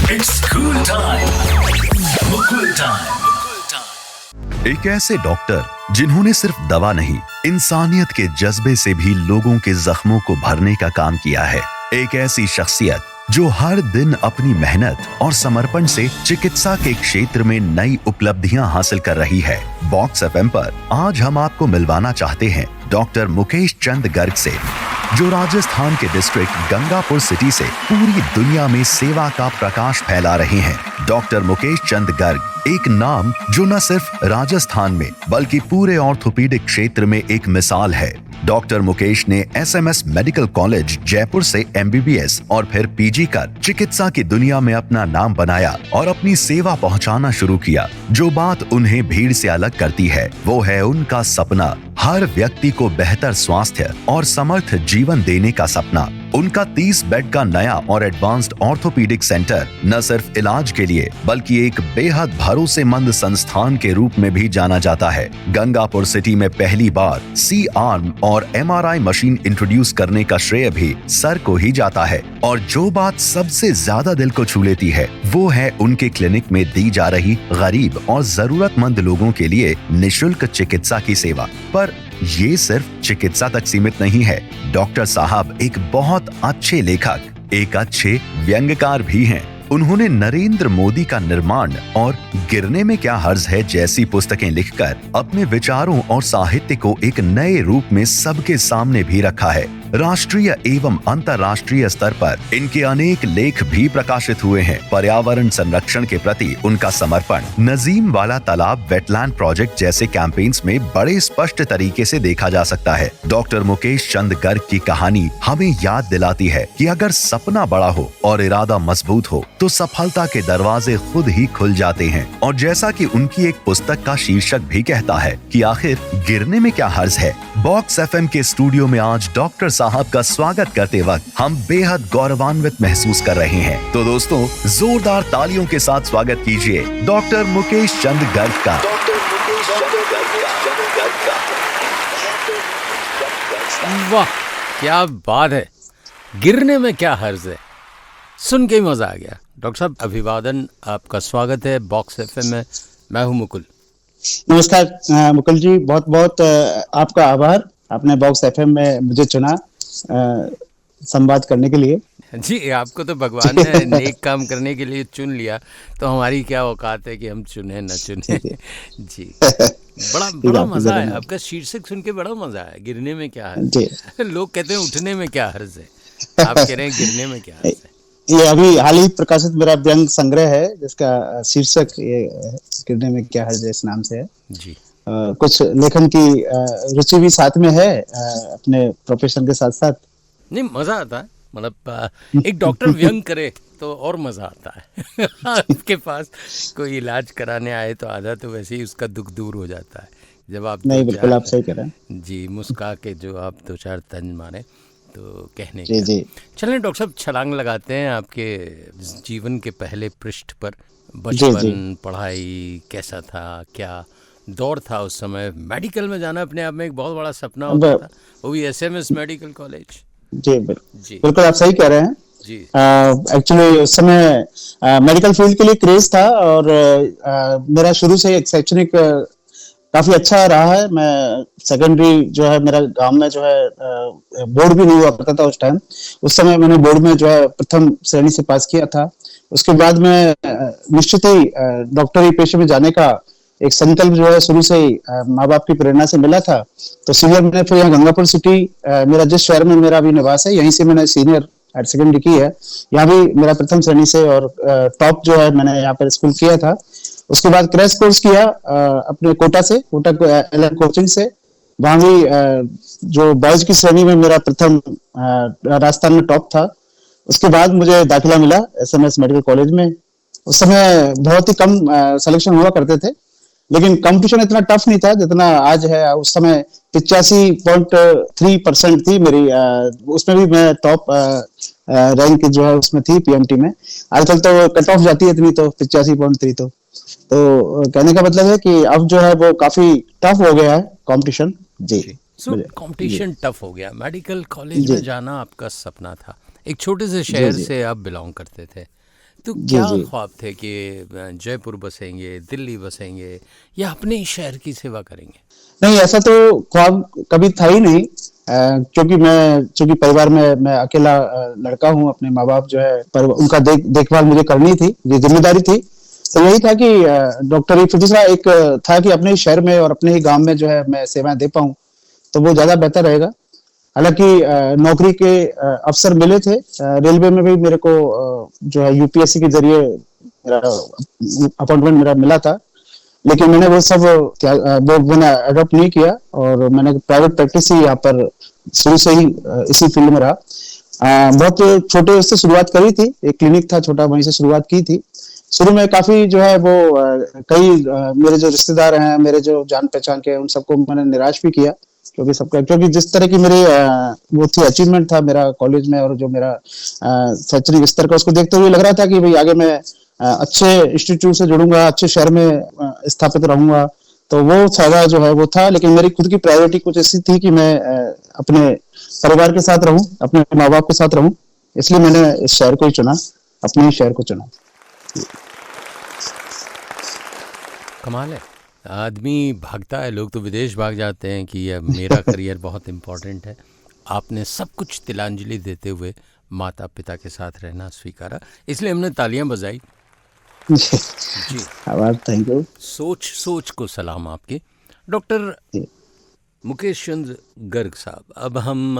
It's cool time. Mukul time. एक ऐसे doctor जिन्होंने सिर्फ दवा नहीं, इंसानियत के जज्बे से भी लोगों के जख्मों को भरने का काम किया है। एक ऐसी शख्सियत जो हर दिन अपनी मेहनत और समर्पण से चिकित्सा के क्षेत्र में नई उपलब्धियां हासिल कर रही है। बॉक्स एफएम पर आज हम आपको मिलवाना चाहते हैं डॉक्टर मुकेश चंद गर्ग से, जो राजस्थान के डिस्ट्रिक्ट गंगापुर सिटी से पूरी दुनिया में सेवा का प्रकाश फैला रहे हैं। डॉक्टर मुकेश चंद गर्ग एक नाम जो न सिर्फ राजस्थान में बल्कि पूरे ऑर्थोपीडिक क्षेत्र में एक मिसाल है। डॉक्टर मुकेश ने एसएमएस मेडिकल कॉलेज जयपुर से एमबीबीएस और फिर पीजी कर चिकित्सा की दुनिया में अपना नाम बनाया और अपनी सेवा पहुंचाना शुरू किया। जो बात उन्हें भीड़ से अलग करती है वो है उनका सपना, हर व्यक्ति को बेहतर स्वास्थ्य और समर्थ जीवन देने का सपना। उनका 30 बेड का नया और एडवांस्ड ऑर्थोपीडिक सेंटर न सिर्फ इलाज के लिए बल्कि एक बेहद भरोसेमंद संस्थान के रूप में भी जाना जाता है। गंगापुर सिटी में पहली बार सी आर्म और एमआरआई मशीन इंट्रोड्यूस करने का श्रेय भी सर को ही जाता है। और जो बात सबसे ज्यादा दिल को छू लेती है वो है उनके क्लिनिक में दी जा रही गरीब और जरूरतमंद लोगों के लिए निशुल्क चिकित्सा की सेवा। पर ये सिर्फ चिकित्सा तक सीमित नहीं है। डॉक्टर साहब एक बहुत अच्छे लेखक, एक अच्छे व्यंग्यकार भी हैं। उन्होंने नरेंद्र मोदी का निर्माण और गिरने में क्या हर्ज है जैसी पुस्तकें लिखकर अपने विचारों और साहित्य को एक नए रूप में सबके सामने भी रखा है। राष्ट्रीय एवं अंतर्राष्ट्रीय स्तर पर इनके अनेक लेख भी प्रकाशित हुए हैं। पर्यावरण संरक्षण के प्रति उनका समर्पण नजीम वाला तालाब वेटलैंड प्रोजेक्ट जैसे कैंपेन्स में बड़े स्पष्ट तरीके से देखा जा सकता है। डॉक्टर मुकेश चंद गर्ग की कहानी हमें याद दिलाती है कि अगर सपना बड़ा हो और इरादा मजबूत हो तो सफलता के दरवाजे खुद ही खुल जाते हैं। और जैसा कि उनकी एक पुस्तक का शीर्षक भी कहता है कि आखिर गिरने में क्या हर्ज है। बॉक्स एफएम के स्टूडियो में आज डॉक्टर साहब का स्वागत करते वक्त हम बेहद गौरवान्वित महसूस कर रहे हैं। तो दोस्तों जोरदार तालियों के साथ स्वागत कीजिए डॉक्टर मुकेश चंद गर्ग का। वाह क्या बात है, गिरने में क्या हर्ज है, सुन के ही मजा आ गया। डॉक्टर साहब अभिवादन, आपका स्वागत है बॉक्स एफएम में। मैं हूं मुकुल। नमस्कार मुकुल जी, बहुत बहुत आपका आभार। आपने बॉक्स एफएम में मुझे चुना संवाद करने के लिए। जी, आपको तो भगवान ने नेक काम करने के लिए चुन लिया, तो हमारी क्या औकात है कि हम चुने न चुने। जी बड़ा मजा है। आपका शीर्षक सुन के बड़ा मजा है, गिरने में क्या हर्ज है। लोग कहते हैं उठने में क्या हर्ज है, आप कह रहे हैं गिरने में क्या हर्ज है। ये अभी हाल ही प्रकाशित मेरा व्यंग संग्रह है जिसका शीर्षक ये गिरने में क्या हर्ज है इस नाम से है। जी कुछ लेखन की रुचि भी साथ में है अपने प्रोफेशन के साथ साथ। नहीं, मजा आता है, मतलब एक डॉक्टर व्यंग करे तो और मजा आता है। आपके पास कोई इलाज कराने आए तो आधा तो वैसे ही उसका दुख दूर हो जाता है जब आप नहीं, बिल्कुल आप सही कह रहे हैं जी, मुस्का के जो आप दो चार तंज मारे तो कहने जी जी। चलें डॉक्टर साहब, छलांग लगाते हैं आपके जीवन के पहले पृष्ठ पर। बचपन, पढ़ाई कैसा था, क्या दौर था उस समय? मेडिकल में जाना अपने आप में एक बहुत बड़ा सपना होता था, वो भी एसएमएस मेडिकल कॉलेज। जी बिल्कुल आप सही कह रहे हैं जी। एक्चुअली उस समय मेडिकल फील्ड के लिए क्रेज था और मेरा शुरू से एक शैक्षणिक काफी अच्छा रहा है। मैं सेकेंडरी जो है मेरा गांव में जो है बोर्ड भी नहीं हुआ करता था उस टाइम। उस समय मैंने बोर्ड में जो है प्रथम श्रेणी से पास किया था। उसके बाद में निश्चित ही डॉक्टरी पेशे में जाने का एक संकल्प जो है शुरू से ही माँ बाप की प्रेरणा से मिला था। तो सीनियर मैंने फिर यहाँ गंगापुर सिटी, मेरा जिस शहर में मेरा अभी निवास है, यहीं से मैंने सीनियर हायर सेकेंडरी की है। यहाँ भी मेरा प्रथम श्रेणी से और टॉप जो है मैंने यहाँ पर स्कूल किया था। उसके बाद क्रैश कोर्स किया अपने कोटा एलएन कोचिंग से। वहां भी जो बॉयज की श्रेणी में मेरा प्रथम राजस्थान में टॉप था। उसके बाद मुझे दाखिला मिला एसएमएस मेडिकल कॉलेज में। उस समय बहुत ही कम सिलेक्शन हुआ करते थे, लेकिन कंपटीशन इतना टफ नहीं था जितना आज है। उस समय 85.3% थी मेरी, उसमें भी मैं टॉप रैंक जो है उसमें थी पीएमटी में। आजकल तो कट ऑफ जाती है इतनी, तो 85.3 तो कहने का मतलब है कि अब जो है वो काफी टफ हो गया है कंपटीशन। जी कंपटीशन टफ हो गया। मेडिकल कॉलेज में जाना आपका सपना था, एक छोटे से शहर से आप बिलोंग करते थे, तो क्या ख्वाब थे कि जयपुर बसेंगे, दिल्ली बसेंगे या अपने ही शहर की सेवा करेंगे? नहीं, ऐसा तो ख्वाब कभी था ही नहीं, क्योंकि परिवार में मैं अकेला लड़का हूँ, अपने माँ बाप जो है पर उनका देखभाल मुझे करनी थी, ये जिम्मेदारी थी। तो यही था कि डॉक्टरी, फिर दूसरा एक था कि अपने ही शहर में और अपने ही गांव में जो है मैं सेवाएं दे पाऊं, तो वो ज्यादा बेहतर रहेगा। हालांकि नौकरी के अवसर मिले थे, रेलवे में भी मेरे को जो है यूपीएससी के जरिए मेरा अपॉइंटमेंट मेरा मिला था, लेकिन मैंने वो सब वो मैंने अडॉप्ट नहीं किया और मैंने प्राइवेट प्रैक्टिस ही यहाँ पर शुरू से ही इसी फील्ड में रहा। बहुत छोटे उससे शुरुआत करी थी, एक क्लिनिक था छोटा, वहीं से शुरुआत की थी। शुरू में काफी जो है वो कई मेरे जो रिश्तेदार हैं, मेरे जो जान पहचान के, उन सबको मैंने निराश भी किया, क्योंकि जिस तरह की मेरी वो थी, अचीवमेंट था मेरा कॉलेज में और जो मेरा शैक्षणिक स्तर का, उसको देखते हुए लग रहा था कि भाई आगे मैं अच्छे इंस्टीट्यूट से जुड़ूंगा, अच्छे शहर में स्थापित रहूंगा, तो वो फायदा जो है वो था। लेकिन मेरी खुद की प्रायोरिटी कुछ ऐसी थी कि मैं अपने परिवार के साथ रहूं, अपने माँ बाप के साथ रहूं, इसलिए मैंने इस शहर को ही चुना, अपने ही शहर को चुना। कमाल है, आदमी भागता है, लोग तो विदेश भाग जाते हैं कि यह मेरा करियर बहुत इम्पोर्टेंट है। आपने सब कुछ तिलांजलि देते हुए माता पिता के साथ रहना स्वीकारा, इसलिए हमने तालियां बजाई। जी, थैंक यू। सोच को सलाम आपकी। डॉक्टर मुकेश चंद्र गर्ग साहब, अब हम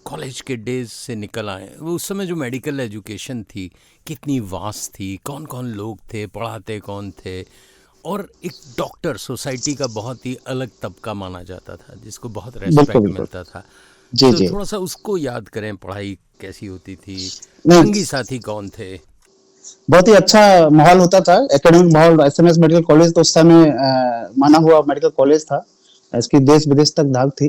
कॉलेज के डेज से निकल आए, वो उस समय जो मेडिकल एजुकेशन थी कितनी वास्ट थी, कौन कौन लोग थे, पढ़ाते कौन थे, और एक डॉक्टर सोसाइटी का बहुत ही अलग तबका माना जाता था जिसको बहुत रेस्पेक्ट मिलता था। तो थोड़ा सा उसको याद करें, पढ़ाई कैसी होती थी, संगी साथी कौन थे? बहुत ही अच्छा माहौल होता था, एकेडमिक माहौल। एसएमएस मेडिकल कॉलेज तो उस समय माना हुआ मेडिकल कॉलेज था, इसकी देश विदेश तक धाक थी।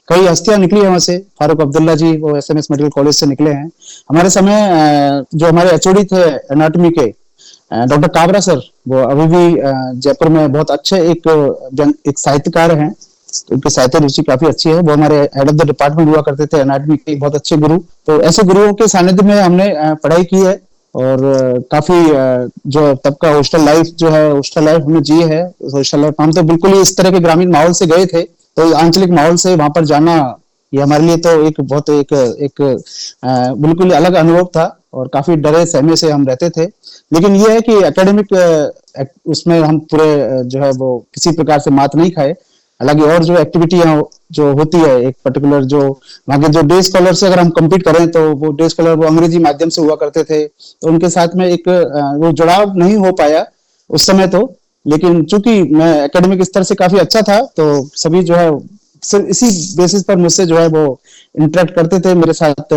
कई हस्तियां निकली है वहां से, फारूक अब्दुल्ला जी वो एसएमएस मेडिकल कॉलेज से निकले हैं। हमारे समय जो हमारे एचओडी थे एनाटॉमी के, डॉक्टर काबरा सर, वो अभी भी जयपुर में बहुत अच्छे एक साहित्यकार हैं, तो उनकी साहित्य रुचि काफी अच्छी है। वो हमारे हेड ऑफ द डिपार्टमेंट हुआ करते थे एनाटॉमी के, बहुत अच्छे गुरु। तो ऐसे गुरुओं के सानिध्य में हमने पढ़ाई की है और काफी जो तब का हॉस्टल लाइफ जो है, हॉस्टल लाइफ हमने जी है। हॉस्टल लाइफ हम तो बिल्कुल ही इस तरह के ग्रामीण माहौल से गए थे, तो आंचलिक माहौल से वहां पर जाना ये हमारे लिए तो एक बहुत एक बिल्कुल अलग अनुभव था और काफी डरे सहमे से हम रहते थे। लेकिन ये है कि एकेडमिक उसमें हम पूरे जो है वो किसी प्रकार से मात नहीं खाए। हालांकि और जो एक्टिविटियां जो होती है, एक पर्टिकुलर जो वहाँ के जो डे स्कॉलर से अगर हम compete करें, तो वो डे स्कॉलर वो अंग्रेजी माध्यम से हुआ करते थे, तो उनके साथ में एक वो जुड़ाव नहीं हो पाया उस समय तो। लेकिन चूंकि मैं एकेडमिक स्तर से काफी अच्छा था, तो सभी जो है सिर्फ इसी बेसिस पर मुझसे जो है वो इंटरेक्ट करते थे, मेरे साथ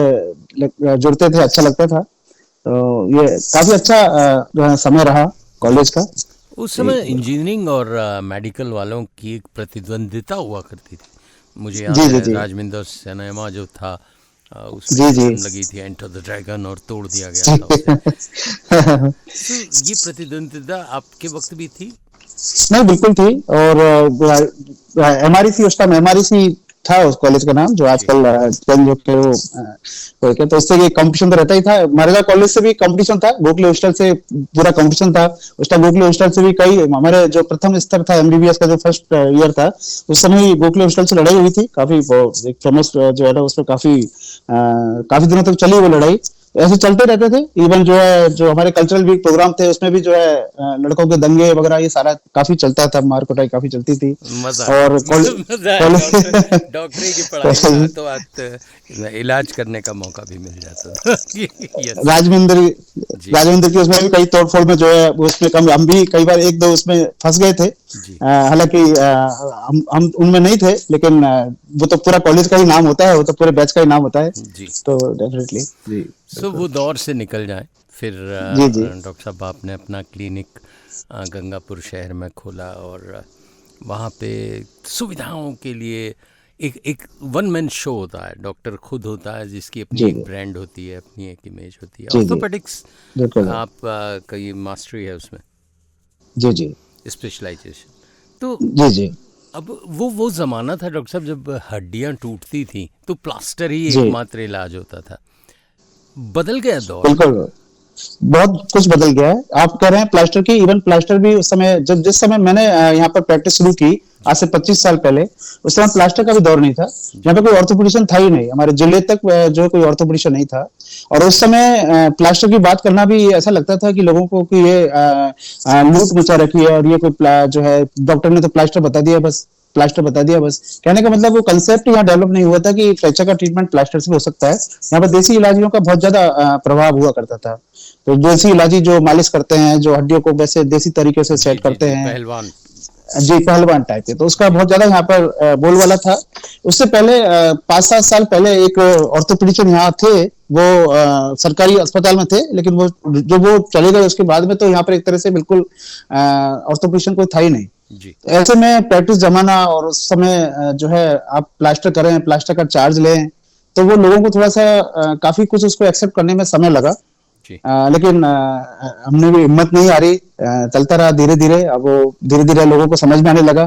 जुड़ते थे, अच्छा लगता था। तो ये काफी अच्छा समय रहा कॉलेज का। उस समय इंजीनियरिंग और मेडिकल वालों की एक प्रतिद्वंदिता हुआ करती थी, मुझे याद है राजमिंदर सिनेमा जो था उसमें फिल्म लगी थी एंटर द ड्रैगन और तोड़ दिया गया था उसे। तो ये प्रतिद्वंदिता आपके वक्त भी थी? नहीं, बिल्कुल थी। और एमआरईसी, उस टाइम एमआरईसी था उस कॉलेज का नाम, जो आजकल चेंज होकर वो, तो इससे ये कंपटीशन तो रहता ही था। मरेगा कॉलेज से भी कंपटीशन था, गोखले हॉस्टल से पूरा कंपटीशन था। उस टाइम गोखले हॉस्टल से भी कई, हमारे जो प्रथम स्तर था एमबीबीएस का जो फर्स्ट ईयर था, उस समय ही गोखले हॉस्टल से लड़ाई हुई थी काफी। एक फेमस जो है उसमें काफी दिनों तक चली वो लड़ाई। ऐसे चलते रहते थे। इवन जो है जो हमारे कल्चरल वीक प्रोग्राम थे, उसमें भी जो है लड़कों के दंगे वगैरह ये सारा काफी चलता था, मार कुटाई काफी चलती थी। और डॉक्टरी की पढ़ाई तो इलाज करने का मौका भी मिल जाता था। राजविंदर की उसमें भी कई तोड़फोड़ में जो है उसमें हम भी कई बार एक दो उसमें फंस गए थे। हालांकि हम उनमें नहीं थे, लेकिन वो तो पूरा कॉलेज का ही नाम होता है, वो तो पूरे बैच का ही नाम होता है जी। तो डेफिनेटली जी। सो वो दौर से निकल जाए, फिर डॉक्टर साहब आपने अपना क्लिनिक गंगापुर शहर में खोला और वहाँ पे सुविधाओं के लिए एक वन मैन शो होता है, डॉक्टर खुद होता है जिसकी अपनी एक ब्रांड होती है, अपनी एक इमेज होती है। ऑर्थोपेडिक्स आप का ये मास्टरी है उसमें जी जी, स्पेशलाइजेशन। तो जी जी, अब वो जमाना था डॉक्टर साहब जब हड्डियां टूटती थी तो प्लास्टर ही एकमात्र इलाज होता था। बदल गया दौर। बिल्कुल बहुत कुछ बदल गया है। आप कह रहे हैं प्लास्टर की, इवन प्लास्टर भी उस समय जिस समय मैंने यहाँ पर प्रैक्टिस शुरू की आज से 25 साल पहले, उस समय प्लास्टर का भी दौर नहीं था। यहाँ पे कोई ऑर्थोपेडिशियन था ही नहीं, हमारे जिले तक जो कोई ऑर्थोपेडिशियन नहीं था। और उस समय प्लास्टर की बात करना भी ऐसा लगता था कि लोगों को कि ये लूट मचा रखी है और ये कोई जो है डॉक्टर ने तो प्लास्टर बता दिया बस, प्लास्टर बता दिया बस। कहने का मतलब वो कंसेप्ट यहाँ डेवलप नहीं हुआ था कि फ्रैक्चर का ट्रीटमेंट प्लास्टर से हो सकता है। यहाँ पर देसी इलाजियों का बहुत ज्यादा प्रभाव हुआ करता था। तो देसी इलाजी जो मालिश करते हैं, जो हड्डियों को वैसे देसी तरीके से सेट करते हैं, पहलवान जी पहलवान टाइप के, तो उसका बहुत ज्यादा यहाँ पर बोलबाला था। उससे पहले 5-7 साल पहले एक ऑर्थोपेडिशियन यहाँ थे, वो सरकारी अस्पताल में थे, लेकिन वो चले गए उसके बाद में, तो यहाँ पर एक तरह से बिल्कुल ऑर्थोपेडिशियन कोई था ही नहीं जी। ऐसे में प्रैक्टिस जमाना और उस समय जो है आप प्लास्टर करें, प्लास्टर का चार्ज लें, तो वो लोगों को थोड़ा सा काफी कुछ उसको एक्सेप्ट करने में समय लगा। लेकिन हमने भी हिम्मत नहीं हारी, चलता रहा धीरे धीरे। अब वो धीरे धीरे लोगों को समझ में आने लगा।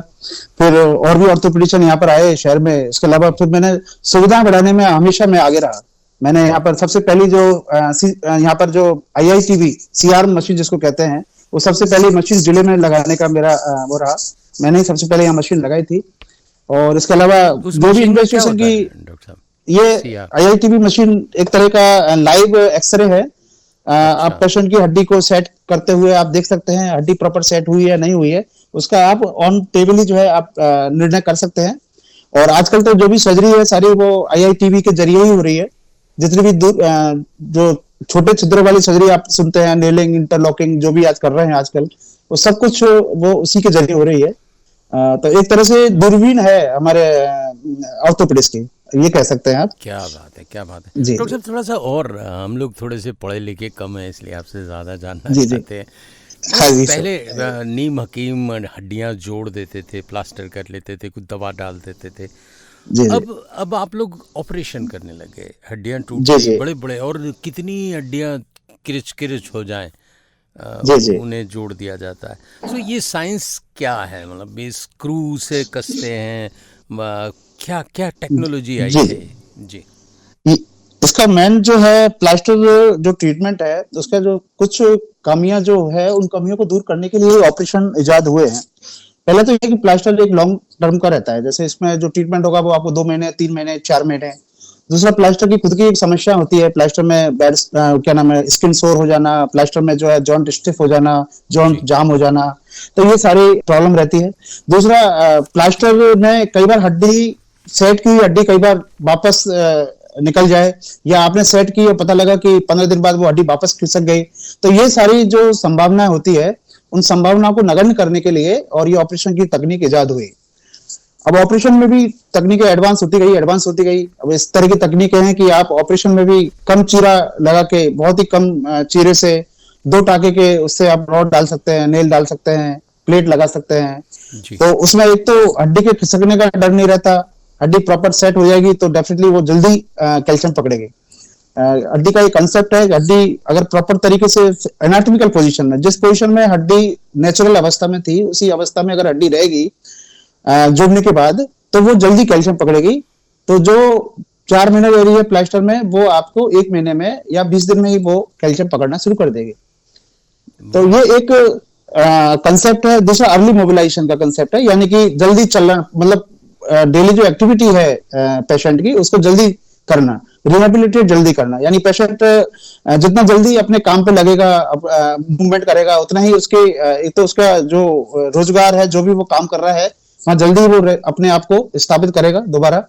फिर और भी ऑर्थोपेडिशियन यहाँ पर आए शहर में। इसके अलावा फिर मैंने सुविधाएं बढ़ाने में हमेशा मैं आगे रहा। मैंने यहाँ पर सबसे पहली जो यहाँ पर जो IITV CR मशीन जिसको कहते हैं, वो सबसे पहली मशीन जिले में लगाने का मेरा वो रहा। मैंने ही सबसे पहले यहाँ मशीन लगाई थी। और इसके अलावा जो भी इन्वेस्टिगेशन की, ये IITV मशीन एक तरह का लाइव एक्सरे है। आप पेशेंट की हड्डी को सेट करते हुए आप देख सकते हैं हड्डी प्रॉपर सेट हुई है नहीं हुई है, उसका आप ऑन टेबल ही जो है आप निर्णय कर सकते हैं। और आजकल तो जो भी सर्जरी है सारी वो IITV के जरिए ही हो रही है। जितनी भी जो छोटे छिद्रों वाली सर्जरी आप सुनते हैं, नेलिंग, इंटरलॉकिंग, जो भी आज कर रहे हैं आजकल, वो सब कुछ वो उसी के जरिए हो रही है। तो एक तरह से दूरबीन है हमारे ऑर्थोपेडिस्ट की, ये कह सकते हैं आप। क्या बात है, क्या बात है डॉक्टर साहब। थोड़ा सा और हम लोग थोड़े से पढ़े लिखे कम है, इसलिए आपसे ज्यादा जानना चाहते हैं। पहले नीम हकीम हड्डियां जोड़ देते थे, प्लास्टर कर लेते थे, कुछ दवा डाल देते थे। अब आप लोग ऑपरेशन करने लगे, हड्डियां टूट गई बड़े बड़े, और कितनी हड्डियां किरच हो जाएं उन्हें जोड़ दिया जाता है। तो ये साइंस क्या है, मतलब स्क्रू से कसते हैं, क्या क्या टेक्नोलॉजी आई है? जी, इसका मेन जो है प्लास्टर जो ट्रीटमेंट है, उसका जो कुछ कमियां जो है, उन कमियों को दूर करने के लिए ऑपरेशन इजाद हुए हैं। पहले तो ये कि प्लास्टर एक लॉन्ग टर्म का रहता है, जैसे इसमें जो ट्रीटमेंट होगा वो आपको 2 महीने, 3 महीने, 4 महीने। दूसरा, प्लास्टर की खुद की एक समस्या होती है। प्लास्टर में क्या नाम है, स्किन सोर हो जाना, प्लास्टर में जो है जॉइंट स्टिफ हो जाना, जॉइंट जाम हो जाना, तो ये सारी प्रॉब्लम रहती है। दूसरा, प्लास्टर में कई बार हड्डी सेट की हड्डी कई बार वापस निकल जाए, या आपने सेट की और पता लगा कि 15 दिन बाद वो हड्डी वापस खिसक गई। तो ये सारी जो संभावनाएं होती है, उन संभावनाओं को नगण्य करने के लिए और ये ऑपरेशन की तकनीक इजाद हुई। अब ऑपरेशन में भी तकनीकें एडवांस होती गई। अब इस तरह की तकनीकें हैं कि आप ऑपरेशन में भी कम चीरा लगा के, बहुत ही कम चीरे से 2 टाके के उससे आप रॉड डाल सकते हैं, नेल डाल सकते हैं, प्लेट लगा सकते हैं। तो उसमें एक तो हड्डी के खिसकने का डर नहीं रहता, हड्डी प्रॉपर सेट हो जाएगी तो डेफिनेटली वो जल्दी कैल्शियम पकड़ेगी। हड्डी का एक कंसेप्ट है, हड्डी अगर प्रॉपर तरीके से एनाटॉमिकल पोजीशन में, जिस पोजीशन में हड्डी नेचुरल अवस्था में थी, उसी अवस्था में अगर हड्डी रहेगी जोड़ने के बाद, तो वो जल्दी कैल्शियम पकड़ेगी। तो जो 4 महीने रह रही है प्लास्टर में, वो आपको 1 महीने में या 20 दिन में ही वो कैल्शियम पकड़ना शुरू कर देगी। तो ये एक कंसेप्ट है। दूसरा, अर्ली मोबिलाइजेशन का कंसेप्ट है, यानी कि जल्दी चलना, मतलब डेली जो एक्टिविटी है पेशेंट की, उसको जल्दी करना, रिहेबिलिटेट जल्दी करना। यानी पेशेंट जितना जल्दी अपने काम पे लगेगा, मूवमेंट करेगा, उतना ही उसके एक तो उसका जो रोजगार है, जो भी वो काम कर रहा है, वहां जल्दी वो अपने आप को स्थापित करेगा दोबारा।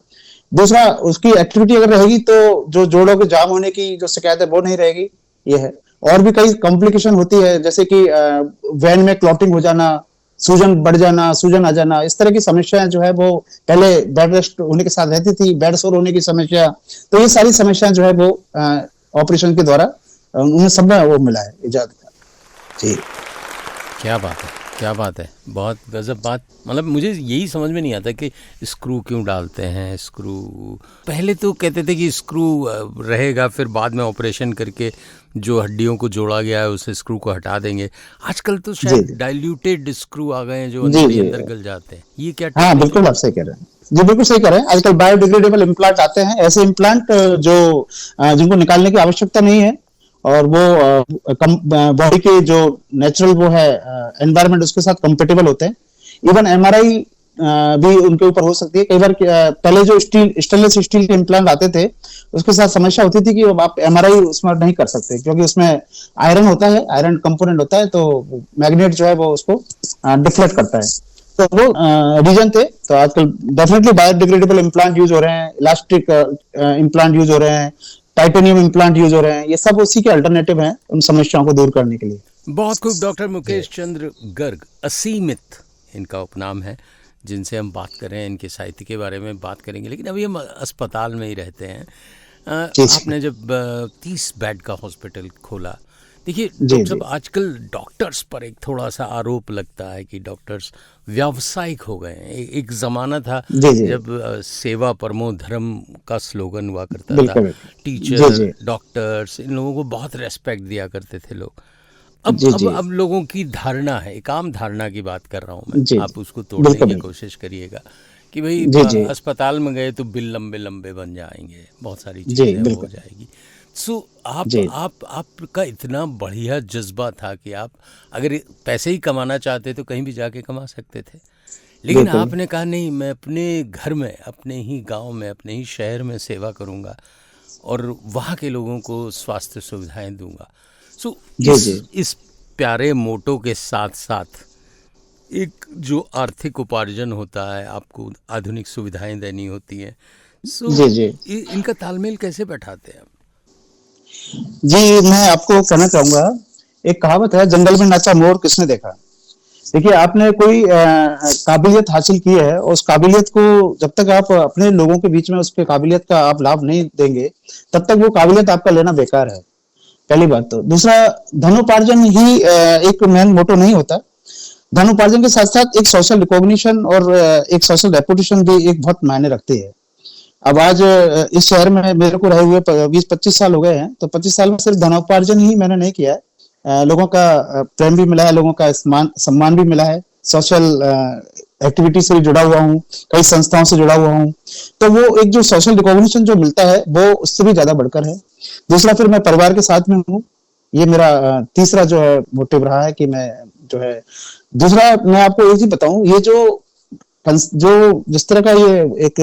दूसरा, उसकी एक्टिविटी अगर रहेगी तो जो जोड़ों के जाम होने की जो शिकायत है वो नहीं रहेगी। ये है। और भी कई कॉम्प्लिकेशन होती है, जैसे कि वेन में क्लॉटिंग हो जाना, सूजन बढ़ जाना, सूजन आ जाना, इस तरह की समस्याएं जो है वो पहले बेड रेस्ट होने के साथ रहती थी, बेड सोर होने की समस्या। तो ये सारी समस्याएं जो है वो ऑपरेशन के द्वारा उन्हें सब में वो मिला है इजाद का। जी, क्या बात है, क्या बात है, बहुत गजब बात। मतलब मुझे यही समझ में नहीं आता कि स्क्रू क्यों डालते हैं। स्क्रू पहले तो कहते थे कि स्क्रू रहेगा, फिर बाद में ऑपरेशन करके जो हड्डियों को जोड़ा गया है उस स्क्रू को हटा देंगे। आजकल तो शायद डाइल्यूटेड स्क्रू आ गए हैं जो अंदर गल जाते हैं। ये क्या? हाँ, बिल्कुल आप सही कह रहे हैं। जी, बिल्कुल सही कह रहे हैं। आजकल बायोडिग्रेडेबल इम्प्लांट आते हैं, ऐसे इम्प्लांट जो जिनको निकालने की आवश्यकता नहीं है, और वो बॉडी के जो नेचुरल वो है एनवायरनमेंट उसके साथ कंपेटेबल होते हैं। इवन एमआरआई भी उनके ऊपर हो सकती है। कई बार पहले जो स्टेनलेस स्टील के इम्प्लांट आते थे उसके साथ समस्या होती थी कि आप एमआरआई उसमें नहीं कर सकते, क्योंकि उसमें आयरन होता है, आयरन कंपोनेंट होता है, तो मैग्नेट जो है वो उसको डिफ्लेक्ट करता है। तो वो रीजन थे। तो आजकल डेफिनेटली बायोडिग्रेडेबल इम्प्लांट यूज हो रहे हैं, इलास्टिक इम्प्लांट यूज हो रहे हैं, टाइटेनियम इम्प्लांट यूज हो रहे हैं। ये सब उसी के अल्टरनेटिव हैं उन समस्याओं को दूर करने के लिए। बहुत खूब। डॉक्टर मुकेश चंद्र गर्ग, असीमित इनका उपनाम है, जिनसे हम बात कर रहे हैं, इनके साहित्य के बारे में बात करेंगे। लेकिन अभी हम अस्पताल में ही रहते हैं। आपने जब 30 बेड का हॉस्पिटल खोला, देखिए डॉक्टर साहब, आजकल डॉक्टर्स पर एक थोड़ा सा आरोप लगता है कि डॉक्टर्स व्यावसायिक हो गए हैं। एक जमाना था जब सेवा परमो धर्म का स्लोगन हुआ करता था। टीचर, डॉक्टर्स, इन लोगों को बहुत रेस्पेक्ट दिया करते थे लोग। अब लोगों की धारणा है, एक आम धारणा की बात कर रहा हूँ मैं, आप उसको तोड़ने की कोशिश करिएगा कि भाई अस्पताल में गए तो बिल लंबे लंबे बन जाएंगे, बहुत सारी चीजें हो जाएगी। सो आपका इतना बढ़िया जज्बा था कि आप अगर पैसे ही कमाना चाहते तो कहीं भी जाके कमा सकते थे, लेकिन आपने कहा नहीं, मैं अपने घर में, अपने ही गांव में, अपने ही शहर में सेवा करूंगा और वहाँ के लोगों को स्वास्थ्य सुविधाएं दूंगा। सो इस प्यारे मोटो के साथ साथ एक जो आर्थिक उपार्जन होता है, आपको आधुनिक सुविधाएं देनी होती हैं। सो इनका तालमेल कैसे बैठाते हैं आप? जी, मैं आपको कहना चाहूंगा, एक कहावत है, जंगल में नाचा मोर किसने देखा। देखिए, आपने कोई काबिलियत हासिल की है और उस काबिलियत को जब तक आप अपने लोगों के बीच में उसके काबिलियत का आप लाभ नहीं देंगे, तब तक वो काबिलियत आपका लेना बेकार है, पहली बात। तो दूसरा, धनोपार्जन ही एक मेन मोटो नहीं होता। धनोपार्जन के साथ साथ एक सोशल रिकॉग्निशन और एक सोशल रेपुटेशन भी एक बहुत मायने रखती है। अब आज इस शहर में मेरे को रहे हुए 20-25 साल हो गए हैं, तो 25 साल में सिर्फ धनोपार्जन ही मैंने नहीं किया है, लोगों का प्रेम भी मिला है, लोगों का सम्मान भी मिला है, सोशल एक्टिविटी से भी जुड़ा हुआ हूँ, कई संस्थाओं से जुड़ा हुआ हूँ। तो वो एक जो सोशल रिकॉग्निशन जो मिलता है वो उससे भी ज्यादा बढ़कर है। दूसरा, फिर मैं परिवार के साथ में हूँ, ये मेरा तीसरा जो है मोटिव रहा है कि मैं जो है। दूसरा, मैं आपको एक चीज बताऊं, ये जो जिस तरह का ये एक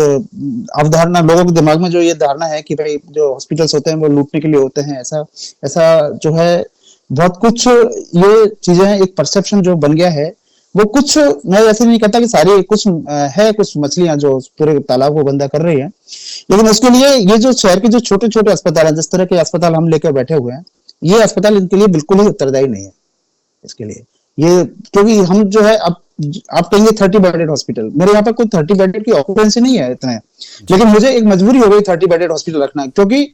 अवधारणा लोगों के दिमाग में जो ये धारणा है कि भाई जो हॉस्पिटल्स होते हैं वो लूटने के लिए होते हैं, ऐसा जो है बहुत कुछ ये चीजें, एक परसेप्शन जो बन गया है वो कुछ, मैं ऐसे नहीं कहता कि सारी, कुछ है कुछ मछलियां जो पूरे तालाब को गंदा कर रही हैं, लेकिन उसके लिए ये जो शहर के जो छोटे छोटे अस्पताल हैं, जिस तरह के अस्पताल हम लेकर बैठे हुए हैं, ये अस्पताल इनके लिए बिल्कुल ही उत्तरदायी नहीं है इसके लिए। ये क्योंकि हम जो है, अब आप कहेंगे 30 बेडेड हॉस्पिटल, मेरे यहाँ पर कोई 30 बेडेड की ऑक्यूपेंसी नहीं है इतने, लेकिन मुझे एक मजबूरी हो गई 30 बेडेड हॉस्पिटल रखना, क्योंकि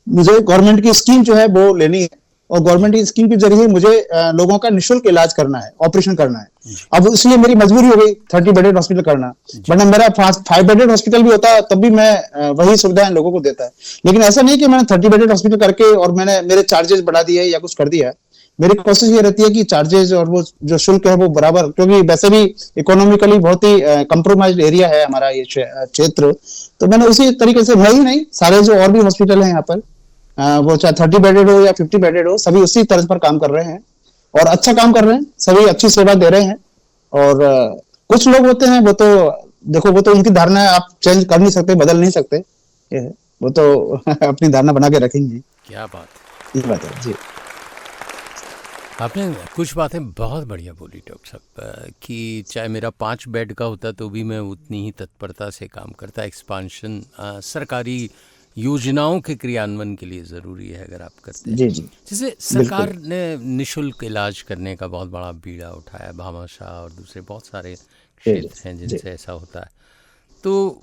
मुझे गवर्नमेंट की स्कीम जो है वो लेनी है और गवर्नमेंट की स्कीम के जरिए मुझे लोगों का निःशुल्क इलाज करना है, ऑपरेशन करना है। अब इसलिए मेरी मजबूरी हो गई 30 बेडेड हॉस्पिटल करना, वरना मेरा 5 बेडेड हॉस्पिटल भी होता तब भी मैं वही सुविधाएं लोगों को देता है। लेकिन ऐसा नहीं कि मैंने 30 बेडेड हॉस्पिटल करके और मैंने मेरे चार्जेस बढ़ा दिए या कुछ कर दिया। मेरी कोशिश ये रहती है कि चार्जेस और वो जो शुल्क है वो बराबर, क्योंकि वैसे भी इकोनॉमिकली बहुत ही कंप्रोमाइज्ड एरिया है हमारा ये क्षेत्र। तो मैंने उसी तरीके से, मैं ही नहीं, सारे जो और भी हॉस्पिटल हैं यहाँ पर, वो चाहे 30 बेडेड हो या 50 बेडेड हो, सभी उसी तरह पर काम कर रहे हैं और अच्छा काम कर रहे हैं, सभी अच्छी सेवा दे रहे हैं। और कुछ लोग होते हैं, वो तो देखो, वो तो उनकी धारणा है, आप चेंज कर नहीं सकते, बदल नहीं सकते, वो तो अपनी धारणा बना के रखेंगे। क्या बात, ये बात है जी। आपने कुछ बातें बहुत बढ़िया बोली डॉक्टर साहब, कि चाहे मेरा 5 बेड का होता तो भी मैं उतनी ही तत्परता से काम करता। एक्सपांशन सरकारी योजनाओं के क्रियान्वयन के लिए ज़रूरी है अगर आप करते हैं। जैसे सरकार ने निःशुल्क इलाज करने का बहुत बड़ा बीड़ा उठाया, भामाशाह और दूसरे बहुत सारे क्षेत्र हैं जिनसे ऐसा होता है। तो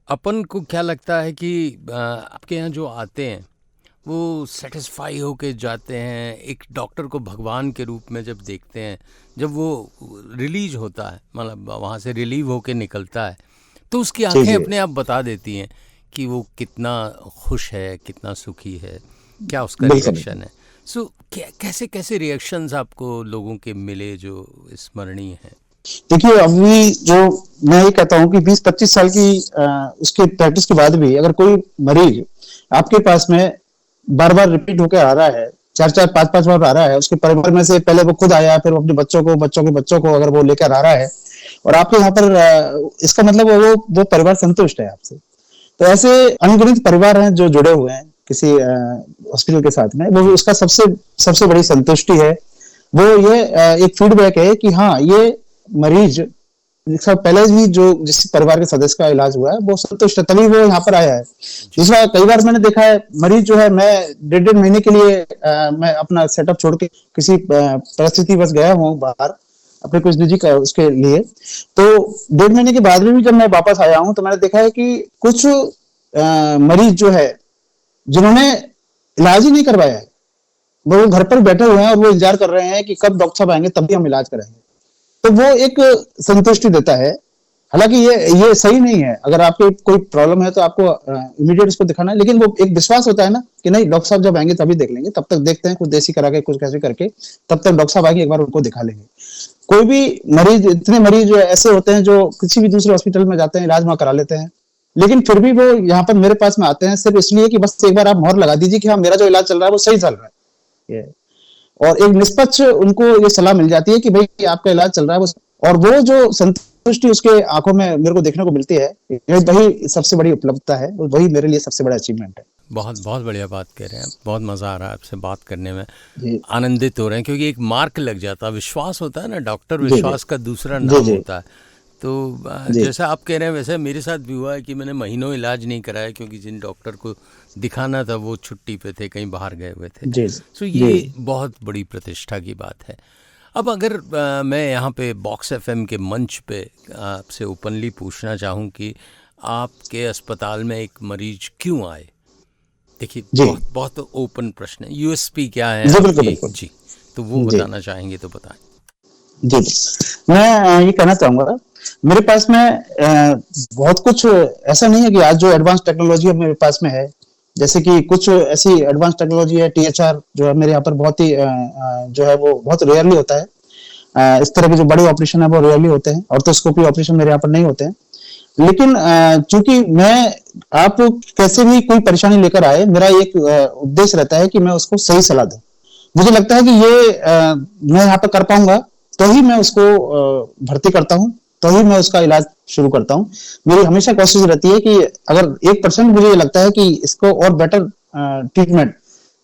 अपन को क्या लगता है कि आपके यहाँ जो आते हैं वो सेटिस्फाई होके जाते हैं, एक डॉक्टर को भगवान के रूप में जब देखते हैं, जब वो रिलीज होता है, मतलब वहाँ से रिलीव होके निकलता है, तो उसकी आंखें अपने आप बता देती हैं कि वो कितना खुश है, कितना सुखी है, क्या उसका रिएक्शन है। सो कैसे कैसे रिएक्शंस आपको लोगों के मिले जो स्मरणीय हैं? देखिए, अभी जो मैं ये कहता हूँ कि 20-25 साल की उसके प्रैक्टिस के बाद भी अगर कोई मरीज आपके पास में बार बार रिपीट होकर आ रहा है, 4-4 5-5 बार आ रहा है, उसके परिवार में से पहले वो खुद आया, फिर वो अपने बच्चों को, बच्चों के बच्चों को अगर वो लेकर आ रहा है, और आपके यहाँ पर इसका मतलब वो परिवार संतुष्ट है आपसे। तो ऐसे अनगिनत परिवार हैं जो जुड़े हुए हैं किसी हॉस्पिटल के साथ में, वो उसका सबसे बड़ी संतुष्टि है। वो ये एक फीडबैक है कि हाँ, ये मरीज इसका पहले भी जो जिस परिवार के सदस्य का इलाज हुआ है वो संतुष्ट है, तभी वो यहाँ पर आया है। दूसरा, कई बार मैंने देखा है मरीज जो है, मैं 1.5 महीने के लिए मैं अपना सेटअप छोड़ के किसी परिस्थिति बस गया हूँ बाहर अपने कुछ निजी का उसके लिए, तो 1.5 महीने के बाद भी जब मैं वापस आया हूँ तो मैंने देखा है कि कुछ मरीज जो है जिन्होंने इलाज ही नहीं करवाया है, वो घर पर बैठे हुए हैं और वो इंतजार कर रहे हैं कि कब डॉक्टर साहब आएंगे तभी हम इलाज करेंगे, तो वो एक संतुष्टि देता है। हालांकि ये सही नहीं है, अगर आपको कोई प्रॉब्लम है तो आपको इमीडिएट उसको दिखाना है, लेकिन वो एक विश्वास होता है ना कि नहीं, डॉक्टर साहब जब आएंगे तभी देख लेंगे, तब तक देखते हैं, कुछ देसी करा के कुछ कैसे करके, तब तक डॉक्टर साहब आएंगे, एक बार उनको दिखा लेंगे। कोई भी मरीज, इतने मरीज ऐसे होते हैं जो किसी भी दूसरे हॉस्पिटल में जाते हैं, इलाज वहां करा लेते हैं, लेकिन फिर भी वो यहाँ पर मेरे पास में आते हैं सिर्फ इसलिए कि बस एक बार आप मोहर लगा दीजिए कि हाँ, मेरा जो इलाज चल रहा है वो सही चल रहा है, और एक निष्पक्ष उनको ये सलाह मिल जाती है कि भाई आपका इलाज चल रहा है, और वो जो संतुष्टि उसके आंखों में मेरे को देखने को मिलती है, वही सबसे बड़ी उपलब्धता है, वही मेरे लिए सबसे बड़ा अचीवमेंट है। बहुत बहुत बढ़िया बात कह रहे हैं, बहुत मजा आ रहा है आपसे बात करने में, आनंदित हो रहे हैं, क्योंकि एक मार्क लग जाता है, विश्वास होता है ना, डॉक्टर विश्वास का दूसरा नाम होता है। तो जैसा आप कह रहे हैं वैसे मेरे साथ भी हुआ है कि मैंने महीनों इलाज नहीं कराया, क्योंकि जिन डॉक्टर को दिखाना था वो छुट्टी पे थे, कहीं बाहर गए हुए थे। तो ये बहुत बड़ी प्रतिष्ठा की बात है। अब अगर मैं यहाँ पे बॉक्स एफएम के मंच पे आपसे ओपनली पूछना चाहूँ कि आपके अस्पताल में एक मरीज क्यों आए, देखिए बहुत ओपन प्रश्न है, यूएसपी क्या है जी, तो वो बताना चाहेंगे तो बताएं। जी, मैं ये कहना चाहूंगा, मेरे पास में बहुत कुछ ऐसा नहीं है कि आज जो एडवांस टेक्नोलॉजी मेरे पास में है, जैसे कि कुछ ऐसी एडवांस टेक्नोलॉजी है, टीएचआर जो है मेरे यहाँ पर बहुत ही जो है वो बहुत रेयरली होता है, इस तरह के जो बड़े ऑपरेशन है वो रेयरली होते हैं, ऑर्थोस्कोपी ऑपरेशन मेरे यहाँ पर नहीं होते हैं। लेकिन चूंकि आप कैसे भी कोई परेशानी लेकर आए, मेरा एक उद्देश्य रहता है कि मैं उसको सही सलाह दूं। मुझे लगता है कि ये मैं यहाँ पर कर पाऊंगा तो ही मैं उसको भर्ती करता हूँ, तो ही मैं उसका इलाज शुरू करता हूँ। मेरी हमेशा कोशिश रहती है कि अगर 1% मुझे लगता है कि इसको और बेटर ट्रीटमेंट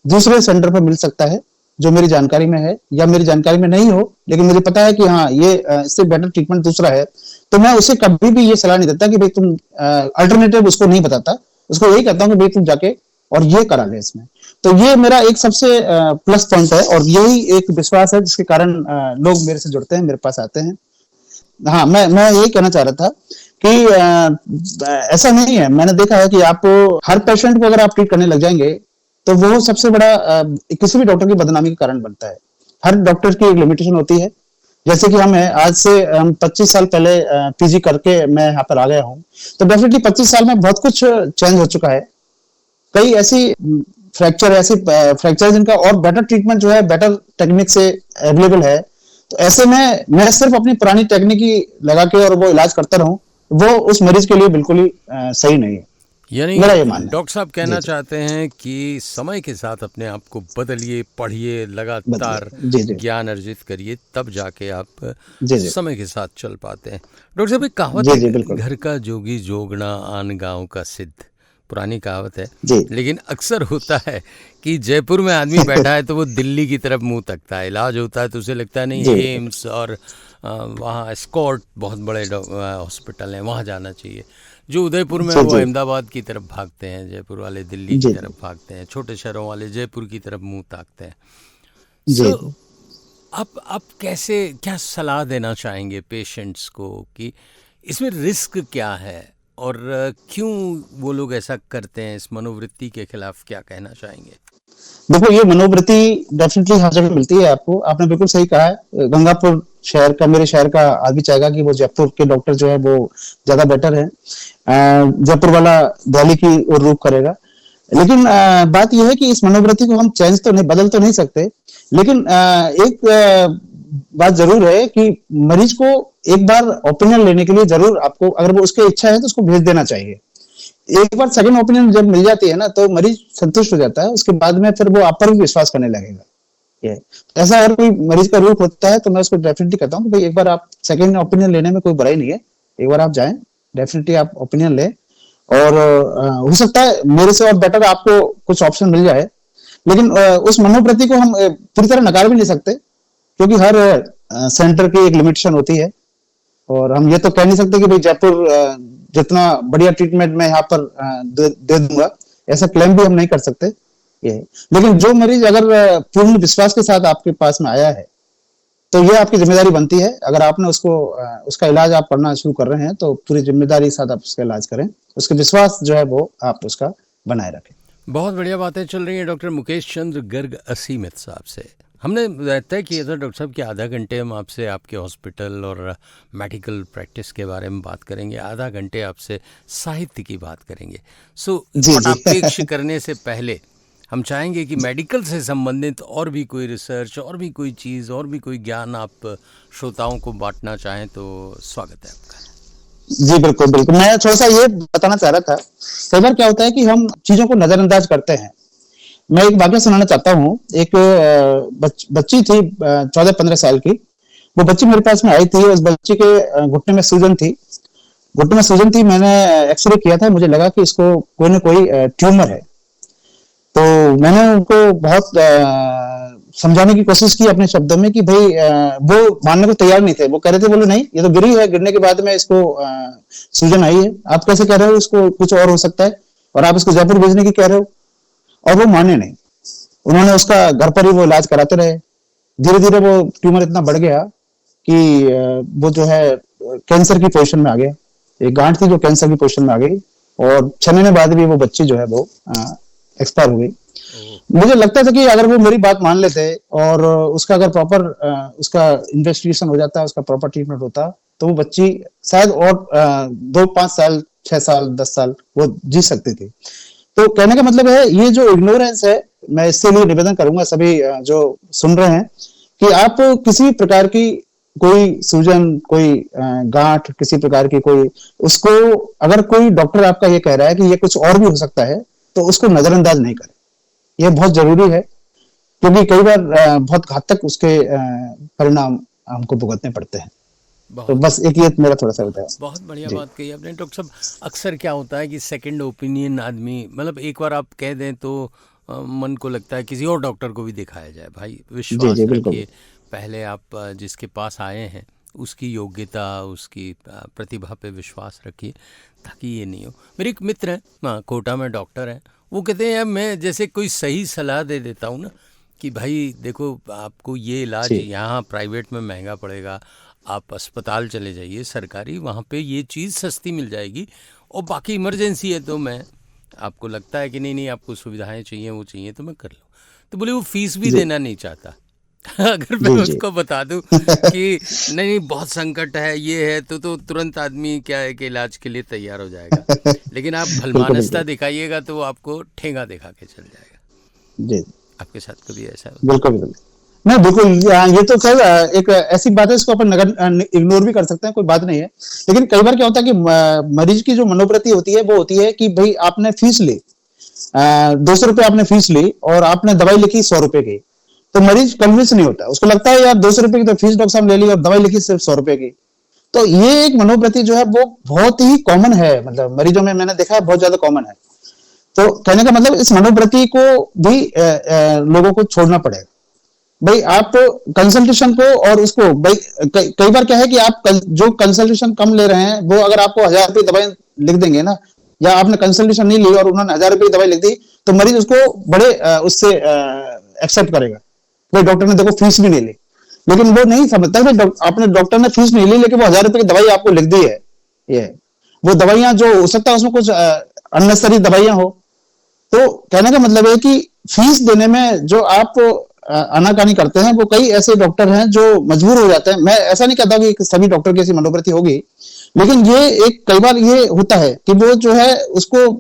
दूसरे सेंटर पर मिल सकता है जो मेरी जानकारी में है या मेरी जानकारी में नहीं हो, लेकिन मुझे पता है कि हाँ ये इससे बेटर ट्रीटमेंट दूसरा है, तो मैं उसे कभी भी ये सलाह नहीं देता कि भाई तुम अल्टरनेटिव उसको नहीं बताता, उसको यही कहता हूँ कि भाई तुम जाके और ये करा ले इसमें। तो ये मेरा एक सबसे प्लस पॉइंट है और यही एक विश्वास है जिसके कारण लोग मेरे से जुड़ते हैं, मेरे पास आते हैं। हाँ, मैं यही कहना चाह रहा था कि ऐसा नहीं है, मैंने देखा है कि आप हर पेशेंट को अगर आप ट्रीट करने लग जाएंगे तो वो सबसे बड़ा किसी भी डॉक्टर की बदनामी का कारण बनता है। हर डॉक्टर की एक लिमिटेशन होती है, जैसे कि आज से 25 साल पहले पीजी करके मैं यहाँ पर आ गया हूँ, तो डेफिनेटली 25 साल में बहुत कुछ चेंज हो चुका है। कई ऐसी फ्रैक्चर जिनका और बेटर ट्रीटमेंट जो है बेटर टेक्निक से अवेलेबल है, तो ऐसे में मैं सिर्फ अपनी पुरानी टेक्निक ही लगा के और वो इलाज करता रहूं, वो उस मरीज के लिए बिल्कुल ही सही नहीं है। यानी डॉक्टर साहब कहना चाहते हैं कि समय के साथ अपने आप को बदलिए, पढ़िए, लगातार ज्ञान अर्जित करिए, तब जाके आप समय के साथ चल पाते हैं। डॉक्टर साहब एक कहावत है, घर का जोगी जोगना आन गांव का सिद्ध, पुरानी कहावत है, लेकिन अक्सर होता है कि जयपुर में आदमी बैठा है तो वो दिल्ली की तरफ मुंह तकता है, इलाज होता है तो उसे लगता है नहीं एम्स और वहाँ स्कॉट बहुत बड़े हॉस्पिटल हैं, वहाँ जाना चाहिए। जो उदयपुर में वो अहमदाबाद की तरफ भागते हैं, जयपुर वाले दिल्ली की तरफ भागते हैं, छोटे शहरों वाले जयपुर की तरफ मुंह ताकते हैं। आप कैसे, क्या सलाह देना चाहेंगे पेशेंट्स को कि इसमें रिस्क क्या है और क्यों वो लोग ऐसा करते हैं, इस मनोवृत्ति के खिलाफ क्या कहना चाहेंगे? देखो, ये मनोवृत्ति डेफिनेटली हर जगह मिलती है आपको, आपने बिल्कुल सही कहा है। गंगापुर शहर का, मेरे शहर का आदमी चाहेगा कि वो जयपुर के डॉक्टर जो है वो ज्यादा बेटर है, जयपुर वाला दिल्ली की ओर रुख करेगा। लेकिन बात यह है कि इस मनोवृत्ति को हम चेंज तो नहीं, बदल तो नहीं सकते, लेकिन एक बात जरूर है कि मरीज को एक बार ओपिनियन लेने के लिए जरूर आपको, अगर वो उसकी इच्छा है तो उसको भेज देना चाहिए, एक बार सेकंड ओपिनियन जब मिल जाती है ना, तो मरीज संतुष्ट हो जाता है, उसके बाद में फिर वो आप पर भी विश्वास करने लगेगा। ये ऐसा अगर कोई मरीज का रूप होता है तो मैं उसको डेफिनेटली कहता हूँ कि भाई एक बार आप सेकंड ओपिनियन लेने में कोई बुराई नहीं है, एक बार आप जाएं, डेफिनेटली आप ओपिनियन लें। और हो सकता है मेरे से और बेटर आपको कुछ ऑप्शन मिल जाए, लेकिन उस मनोवृत्ति को हम पूरी तरह नकार भी नहीं सकते, क्योंकि हर सेंटर की एक लिमिटेशन होती है। और हम ये तो कह नहीं सकते कि भाई जयपुर जितना बढ़िया ट्रीटमेंट मैं यहाँ पर दे दूंगा, ऐसा क्लेम भी हम नहीं कर सकते ये। लेकिन जो मरीज अगर पूर्ण विश्वास के साथ आपके पास में आया है, तो ये आपकी जिम्मेदारी बनती है, अगर आपने उसको उसका इलाज आप करना शुरू कर रहे हैं तो पूरी जिम्मेदारी के साथ आप उसका इलाज करें, उसके विश्वास जो है वो आप उसका बनाए रखें। बहुत बढ़िया बातें चल रही हैं डॉक्टर मुकेश चंद्र गर्ग असीमित साहब से। हमने तय किया था डॉक्टर साहब कि आधा घंटे हम आपसे आपके हॉस्पिटल और मेडिकल प्रैक्टिस के बारे में बात करेंगे, आधा घंटे आपसे साहित्य की बात करेंगे। सो फटापेक्ष करने से पहले हम चाहेंगे कि मेडिकल से संबंधित और भी कोई रिसर्च, और भी कोई चीज़, और भी कोई ज्ञान आप श्रोताओं को बांटना चाहें तो स्वागत है आपका। जी बिल्कुल बिल्कुल, मैं थोड़ा सा ये बताना चाह रहा था, कई बार क्या होता है कि हम चीजों को नजरअंदाज करते हैं। मैं एक वाकया सुनाना चाहता हूँ। एक बच्ची थी 14-15 साल की, वो बच्ची मेरे पास में आई थी, उस बच्ची के घुटने में सूजन थी, मैंने एक्सरे किया था, मुझे लगा कि इसको कोई ना कोई ट्यूमर है। तो मैंने उनको बहुत समझाने की कोशिश की अपने शब्दों में कि भाई वो मानने को तैयार नहीं थे। वो कह रहे थे, बोले नहीं ये तो गिरी है, गिरने के बाद में इसको सूजन आई है, आप कैसे कह रहे हो इसको कुछ और हो सकता है, और आप इसको जयपुर भेजने की कह रहे हो। और वो माने नहीं, उन्होंने उसका घर पर ही वो इलाज कराते रहे। धीरे धीरे वो ट्यूमर इतना बढ़ गया कि वो जो है कैंसर की पोजीशन में आ गया, एक गांठ थी जो कैंसर की पोजीशन में आ गई, और 6 महीने बाद भी वो बच्ची जो है वो एक्सपायर हो गई। मुझे लगता था कि अगर वो मेरी बात मान लेते और उसका अगर प्रॉपर उसका इन्वेस्टिगेशन हो जाता, उसका प्रॉपर ट्रीटमेंट होता, तो वो बच्ची शायद और 2-5 साल, 6 साल, 10 साल वो जी सकती थी। तो कहने का मतलब है, ये जो इग्नोरेंस है, मैं इससे लिए निवेदन करूंगा सभी जो सुन रहे हैं कि आप किसी प्रकार की कोई सूजन, कोई गांठ, किसी प्रकार की कोई, उसको अगर कोई डॉक्टर आपका ये कह रहा है कि ये कुछ और भी हो सकता है, तो उसको नजरअंदाज नहीं करें। यह बहुत जरूरी है, क्योंकि कई बार बहुत घातक उसके परिणाम हमको भुगतने पड़ते हैं। तो बस एक ये मेरा थोड़ा सा बताया। बहुत बढ़िया बात कही आपने डॉक्टर साहब। अक्सर क्या होता है कि सेकंड ओपिनियन आदमी, मतलब एक बार आप कह दें तो मन को लगता है किसी और डॉक्टर को भी दिखाया जाए। भाई विश्वास रखिए, पहले आप जिसके पास आए हैं उसकी योग्यता, उसकी प्रतिभा पे विश्वास रखिए, ताकि ये नहीं हो। मेरे एक मित्र हैं कोटा में, डॉक्टर हैं, वो कहते हैं मैं जैसे कोई सही सलाह दे देता हूँ ना कि भाई देखो आपको ये इलाज यहाँ प्राइवेट में महंगा पड़ेगा, आप अस्पताल चले जाइए सरकारी, वहाँ पे ये चीज़ सस्ती मिल जाएगी, और बाकी इमरजेंसी है तो मैं, आपको लगता है कि नहीं आपको सुविधाएं चाहिए, वो चाहिए तो मैं कर लूँ। तो बोले वो फीस भी देना नहीं चाहता। अगर मैं उसको बता दूं कि नहीं बहुत संकट है, ये है, तो तुरंत आदमी क्या है कि इलाज के लिए तैयार हो जाएगा। लेकिन आप भलमानस्ता दिखाइएगा तो वो आपको ठेंगा दिखा के चल जाएगा। जी, आपके साथ कभी ऐसा? बिल्कुल नहीं, बिल्कुल। ये तो खैर एक ऐसी बात है, इसको अपन इग्नोर भी कर सकते हैं, कोई बात नहीं है। लेकिन कई बार क्या होता है कि मरीज की जो मनोवृत्ति होती है वो होती है कि भाई आपने फीस ली, 200 रुपये आपने फीस ली और आपने दवाई लिखी 100 रुपए की, तो मरीज कन्विंस नहीं होता, उसको लगता है यार 200 रुपए की तो फीस डॉक्टर साहब ले ली और दवाई लिखी सिर्फ 100 रुपए की। तो ये एक मनोवृत्ति जो है वो बहुत ही कॉमन है, मतलब मरीजों में मैंने देखा है बहुत ज्यादा कॉमन है। तो कहने का मतलब इस मनोवृत्ति को भी लोगों को छोड़ना पड़ेगा। भाई आप कंसल्टेशन को और उसको, भाई कई बार क्या है कि आप जो कंसल्टेशन कम ले रहे हैं वो अगर आपको 1000 रुपये दवाई लिख देंगे ना, या आपने कंसल्टेशन नहीं ली और उन्होंने 1000 रुपये की दवाई लिख दी, तो मरीज उसको बड़े उससे एक्सेप्ट करेगा। भाई डॉक्टर ने देखो फीस भी नहीं ली, लेकिन वो नहीं समझता कि आपने डॉक्टर ने फीस नहीं ली लेकिन वो 1000 रुपये की दवाई आपको लिख दी है। ये वो दवाइयां जो हो सकता है उसमें कुछ अननेसेसरी दवाइयां हो। तो कहने का मतलब है कि फीस देने में जो आप आनाकानी करते हैं, वो कई ऐसे डॉक्टर हैं जो मजबूर हो जाते हैं। मैं ऐसा नहीं कहता कि सभी डॉक्टर की ऐसी मनोवृत्ति होगी, लेकिन ये एक कई बार ये होता है कि वो जो है उसको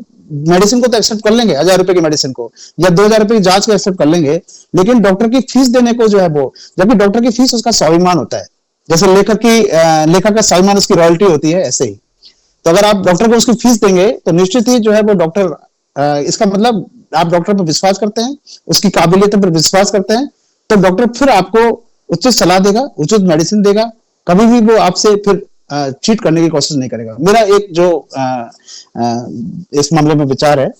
मेडिसिन को तो एक्सेप्ट कर लेंगे, 1000 रुपए की मेडिसिन को या 2000 रुपए की जांच को एक्सेप्ट कर लेंगे, लेकिन डॉक्टर की फीस देने को जो है वो, जबकि डॉक्टर की फीस उसका स्वाभिमान होता है, जैसे लेखक का स्वाभिमान उसकी रॉयल्टी होती है, ऐसे ही। तो अगर आप डॉक्टर को उसकी फीस देंगे तो निश्चित ही जो है वो डॉक्टर, इसका मतलब आप डॉक्टर पर विश्वास करते हैं, उसकी काबिलियत पर विश्वास करते हैं, तो डॉक्टर फिर आपको उचित सलाह देगा, उचित मेडिसिन देगा, कभी भी वो आपसे फिर चीट करने की कोशिश नहीं करेगा। मेरा एक जो इस मामले में विचार है,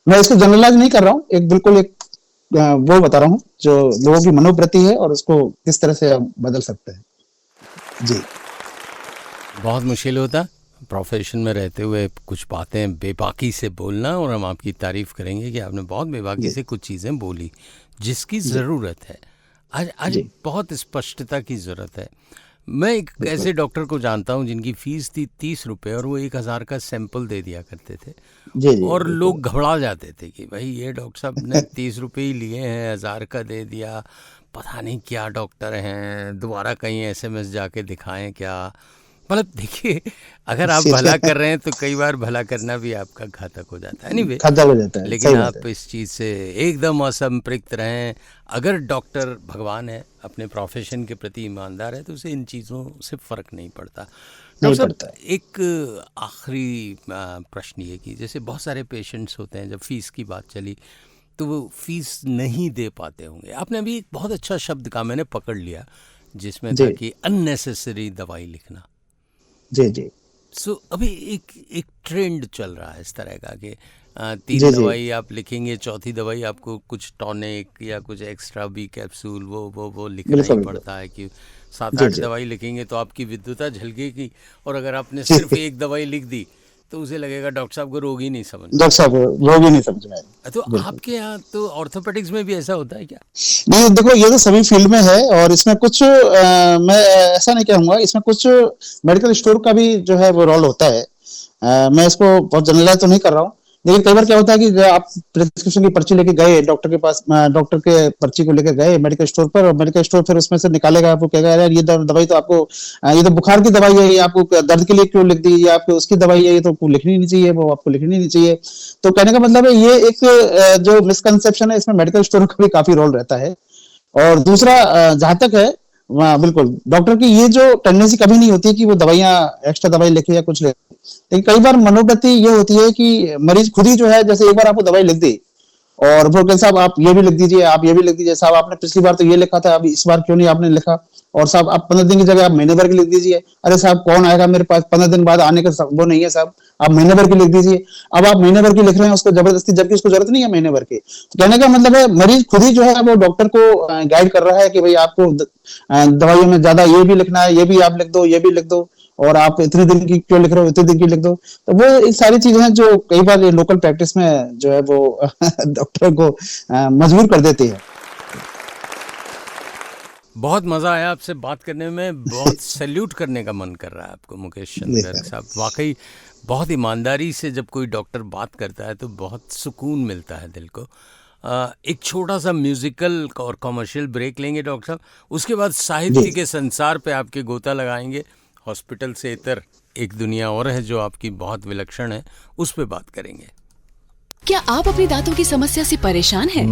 मैं इसको जनरलाइज नहीं कर रहा हूँ, एक बिल्कुल एक वो बता रहा हूँ जो लोगों की मनोवृत्ति है और उसको किस तरह से आप बदल सकते हैं। जी, बहुत मुश्किल होता प्रोफेशन में रहते हुए कुछ बातें बेबाकी से बोलना, और हम आपकी तारीफ करेंगे कि आपने बहुत बेबाकी से कुछ चीज़ें बोली जिसकी ज़रूरत है। आज बहुत स्पष्टता की ज़रूरत है। मैं एक ऐसे डॉक्टर को जानता हूं जिनकी फीस थी 30 रुपये और वो 1000 का सैंपल दे दिया करते थे। और लोग घबरा जाते थे कि भाई ये डॉक्टर साहब ने 30 रुपये ही लिए हैं, 1000 का दे दिया, पता नहीं क्या डॉक्टर हैं, दोबारा कहीं SMS जाके दिखाएं क्या। मतलब देखिए, अगर आप भला कर रहे हैं तो कई बार भला करना भी आपका घातक हो जाता है। एनीवे, घातक हो जाता है, लेकिन आप इस चीज़ से एकदम असंपृक्त रहें। अगर डॉक्टर भगवान है, अपने प्रोफेशन के प्रति ईमानदार है, तो उसे इन चीज़ों से फ़र्क नहीं पड़ता। एक आखिरी प्रश्न ये कि जैसे बहुत सारे पेशेंट्स होते हैं, जब फीस की बात चली तो वो फीस नहीं दे पाते होंगे। आपने अभी एक बहुत अच्छा शब्द का मैंने पकड़ लिया जिसमें था कि अननेसेसरी दवाई लिखना। जी। सो अभी एक ट्रेंड चल रहा है इस तरह का कि 3 दवाई आप लिखेंगे, चौथी दवाई आपको कुछ टॉनिक या कुछ एक्स्ट्रा बी कैप्सूल वो लिखना ही पड़ता है कि 7-8 दवाई लिखेंगे तो आपकी विद्युता झलकेगी। और अगर आपने सिर्फ एक दवाई लिख दी तो उसे लगेगा डॉक्टर साहब को रोग ही नहीं समझ में। तो आपके यहाँ तो ऑर्थोपेडिक्स में भी ऐसा होता है क्या? नहीं, देखो ये तो सभी फील्ड में है और इसमें कुछ मैं ऐसा नहीं कहूँगा, इसमें कुछ मेडिकल स्टोर का भी जो है वो रोल होता है। मैं इसको बहुत जनरलाइज तो नहीं कर रहा हूँ, लेकिन कई बार क्या होता है कि आप प्रिस्क्रिप्शन की पर्ची लेके गए डॉक्टर के पास, डॉक्टर के पर्ची को लेकर गए मेडिकल स्टोर पर, और मेडिकल स्टोर फिर उसमें से निकालेगा, आपको कहेगा यार ये दवाई तो आपको, ये तो बुखार की दवाई है, ये आपको दर्द के लिए क्यों लिख दी, ये आपको उसकी दवाई है, ये तो आपको लिखनी नहीं चाहिए, वो आपको लिखनी नहीं चाहिए। तो कहने का मतलब है ये एक जो मिसकंसेप्शन है, इसमें मेडिकल स्टोर का भी काफी रोल रहता है। और दूसरा जहां तक है, बिल्कुल डॉक्टर की ये जो टेंडेंसी कभी नहीं होती कि वो दवाइयां एक्स्ट्रा दवाई लिखे या कुछ लिखे, लेकिन कई बार मनोवृत्ति ये होती है कि मरीज खुद ही जो है, जैसे एक बार आपको दवाई लिख दी और वो कहते साहब आप ये भी लिख दीजिए, आप ये भी लिख दीजिए, साहब आपने पिछली बार तो ये लिखा था, अब इस बार क्यों नहीं आपने लिखा, और साहब आप 15 दिन की जगह आप महीने भर की लिख दीजिए। अरे साहब कौन आएगा मेरे पास 15 दिन बाद आने का, वो नहीं है साहब, आप महीने भर की लिख दीजिए। अब आप महीने भर की लिख रहे हैं उसको जबरदस्ती, जबकि उसको जरूरत नहीं है महीने भर की। तो कहने का मतलब है मरीज खुद ही जो है वो डॉक्टर को गाइड कर रहा है कि भाई आपको दवाइयों में ज्यादा ये भी लिखना है, ये भी आप लिख दो, ये भी लिख दो, और आप इतने दिन की क्यों लिख रहे हो, इतने दिन की लिख दो। तो वो सारी चीजें हैं जो कई बार ये लोकल प्रैक्टिस में जो है वो डॉक्टर को मजबूर कर देती है। बहुत मजा आया आपसे बात करने में, बहुत सैल्यूट करने का मन कर रहा है आपको मुकेश चंद गर्ग साहब। वाकई बहुत ईमानदारी से जब कोई डॉक्टर बात करता है तो बहुत सुकून मिलता है दिल को। एक छोटा सा म्यूजिकल और कॉमर्शियल ब्रेक लेंगे डॉक्टर साहब, उसके बाद साहित्य के संसार पे आपके गोता लगाएंगे। हॉस्पिटल से इतर एक दुनिया और है जो आपकी बहुत विलक्षण है, उस पे बात करेंगे। क्या आप अपनी दांतों की समस्या से परेशान हैं?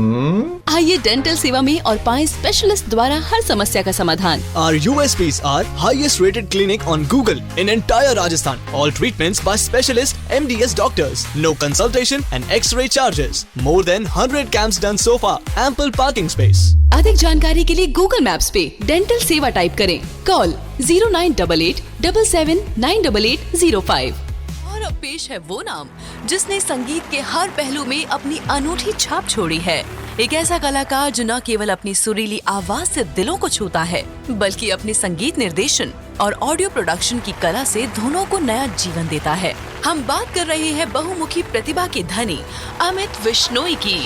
आइए डेंटल सेवा में और पाएं स्पेशलिस्ट द्वारा हर समस्या का समाधान। Our USPs are highest rated clinic on Google in entire Rajasthan. All treatments by specialist MDS doctors. No consultation and X-ray charges. More than 100 camps done so far. Ample parking space. अधिक जानकारी के लिए Google maps पे dental सेवा type करें। Call 0988 77 98805। और अब पेश है वो नाम जिसने संगीत के हर पहलू में अपनी अनूठी छाप छोड़ी है। एक ऐसा कलाकार जो न केवल अपनी सुरीली आवाज से दिलों को छूता है, बल्कि अपने संगीत निर्देशन और ऑडियो प्रोडक्शन की कला से धुनों को नया जीवन देता है। हम बात कर रहे हैं बहुमुखी प्रतिभा के धनी अमित विश्नोई की।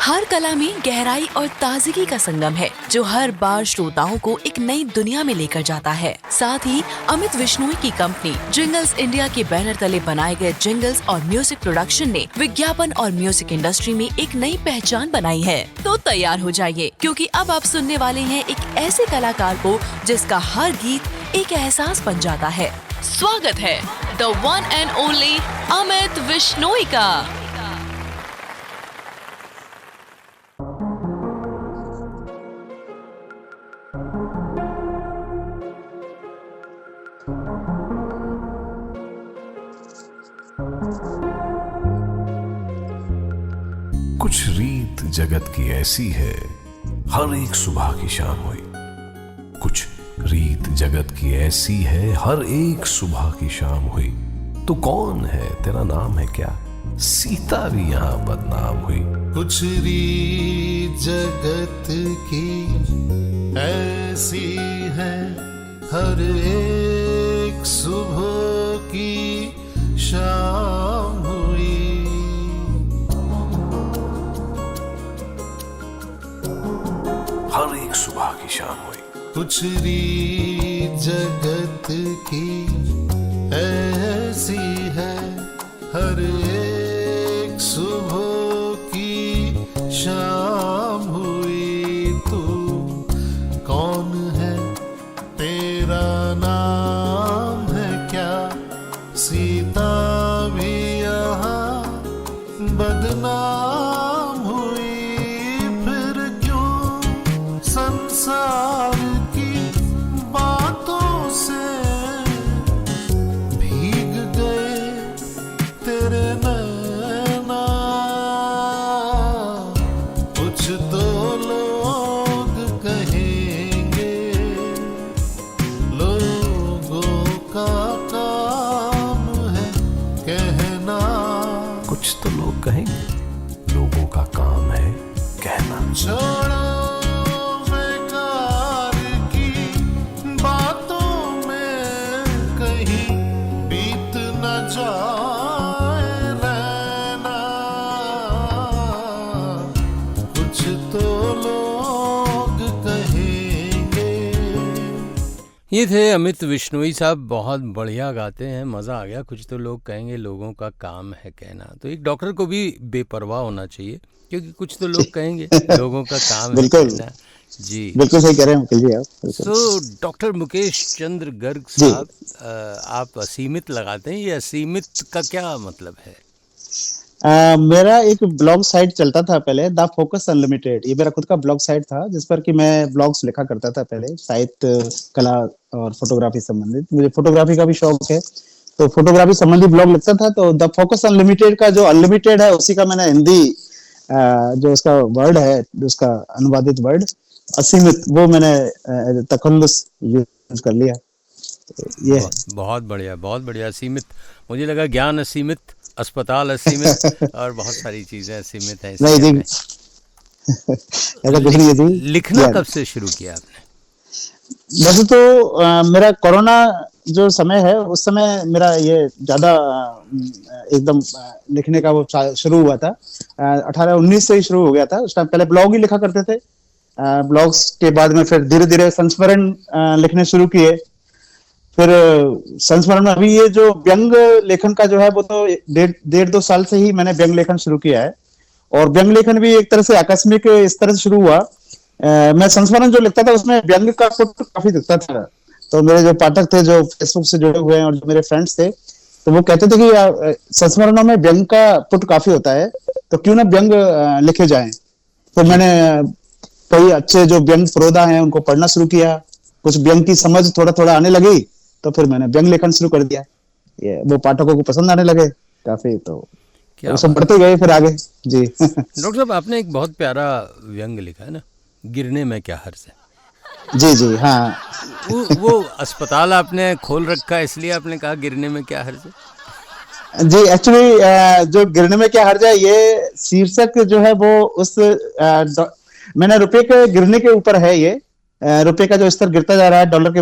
हर कला में गहराई और ताजगी का संगम है जो हर बार श्रोताओं को एक नई दुनिया में लेकर जाता है। साथ ही अमित विश्नोई की कंपनी जिंगल्स इंडिया के बैनर तले बनाए गए जिंगल्स और म्यूजिक प्रोडक्शन ने विज्ञापन और म्यूजिक इंडस्ट्री में एक नई पहचान बनाई है। तो तैयार हो जाइए, क्योंकि अब आप सुनने वाले हैं एक ऐसे कलाकार को जिसका हर गीत एक एहसास बन जाता है। स्वागत है the one and only Amit Vishnoi का। जगत की ऐसी है, हर एक सुबह की शाम हुई। कुछ रीत जगत की ऐसी है, हर एक सुबह की शाम हुई। तो कौन है, तेरा नाम है क्या? सीता भी यहाँ बदनाम हुई। कुछ रीत जगत की ऐसी है, हर एक सुबह की शाम हुई। हर एक सुबह की शाम हुई। कुछ रीत जगत की ऐसी है, हर एक सुबह की शाम हुई। तू कौन है, तेरा नाम है क्या? सीता भी यहाँ बदनाम हुई। फिर क्यों संसार की बातों से भीग गए तेरे नैना? कुछ तो लोग कहेंगे, लोगों का काम है कहना। कुछ तो लोग कहेंगे, लोगों का काम है कहना। छोड़ो बेकार की बातों में कहीं बीत न जाए रहना। कुछ तो लोग कहेंगे। ये थे अमित विश्नोई साहब, बहुत बढ़िया गाते हैं, मज़ा आ गया। कुछ तो लोग कहेंगे, लोगों का काम है कहना। तो एक डॉक्टर को भी बेपरवाह होना चाहिए, क्योंकि कुछ तो लोग कहेंगे, लोगों का काम है बिल्कुल। कहना। जी बिल्कुल सही कह रहे हैं वकील जी आप, बिल्कुल। तो डॉक्टर मुकेश चंद्र गर्ग साहब, आप असीमित लगाते हैं, ये असीमित का क्या मतलब है? मेरा एक ब्लॉग साइट चलता था पहले, द फोकस अनलिमिटेड। ये मेरा खुद का ब्लॉग साइट था, जिस पर कि मैं ब्लॉग्स लिखा करता था पहले, साहित्य, कला और फोटोग्राफी संबंधित। मुझे फोटोग्राफी का भी शौक है, तो फोटोग्राफी संबंधी ब्लॉग लिखता था। तो द फोकस अनलिमिटेड का जो अनलिमिटेड है, उसी का मैंने हिंदी जो उसका वर्ड है, उसका अनुवादित वर्ड असीमित, वो मैंने तखल्लुस यूज कर लिया। तो ये बहुत बढ़िया, बहुत बढ़िया। असीमित, मुझे लगा ज्ञान असीमित, अस्पताल असीमित और बहुत सारी चीजें असीमित हैं। नहीं जी, ऐसा कुछ नहीं है जी। लिखना कब से शुरू किया आपने? वैसे तो मेरा कोरोना जो समय है, उस समय मेरा ये ज्यादा एकदम लिखने का वो शुरू हुआ था। 18-19 से ही शुरू हो गया था। उस टाइम पहले ब्लॉग ही लिखा करते थे। ब्लॉग्स के बाद में फिर धीरे धीरे संस्मरण लिखने शुरू किए। फिर संस्मरण में अभी ये जो व्यंग लेखन का जो है, वो तो 1.5-2 साल से ही मैंने व्यंग लेखन शुरू किया है। और व्यंग लेखन भी एक तरह से आकस्मिक इस तरह से शुरू हुआ। मैं संस्मरण जो लिखता था, उसमें व्यंग का पुट काफी दिखता था। तो मेरे जो पाठक थे, जो फेसबुक से जुड़े हुए हैं और जो मेरे फ्रेंड्स थे, तो वो कहते थे कि संस्मरणों में व्यंग का पुट काफी होता है, तो क्यों ना व्यंग लिखे जाएं। तो मैंने कई अच्छे जो व्यंग प्रोधा हैं उनको पढ़ना शुरू किया। कुछ व्यंग की समझ थोड़ा थोड़ा आने लगी, तो फिर मैंने व्यंग लेखन शुरू कर दिया। ये वो पाठकों को पसंद आने लगे काफी, तो वो सब बढ़ते गए फिर आगे जी। डॉक्टर साहब, आपने एक बहुत प्यारा व्यंग लिखा है ना, गिरने में क्या हर्ज है। जी जी हाँ। वो अस्पताल आपने खोल रखा है, इसलिए आपने कहा गिरने में क्या हर्ज है? जी, एक्चुअली जो गिरने में क्या हर्ज है, ये शीर्षक जो है वो उस मैंने रुपए के गिरने के ऊपर है। ये रुपए का जो स्तर गिरता जा रहा है डॉलर के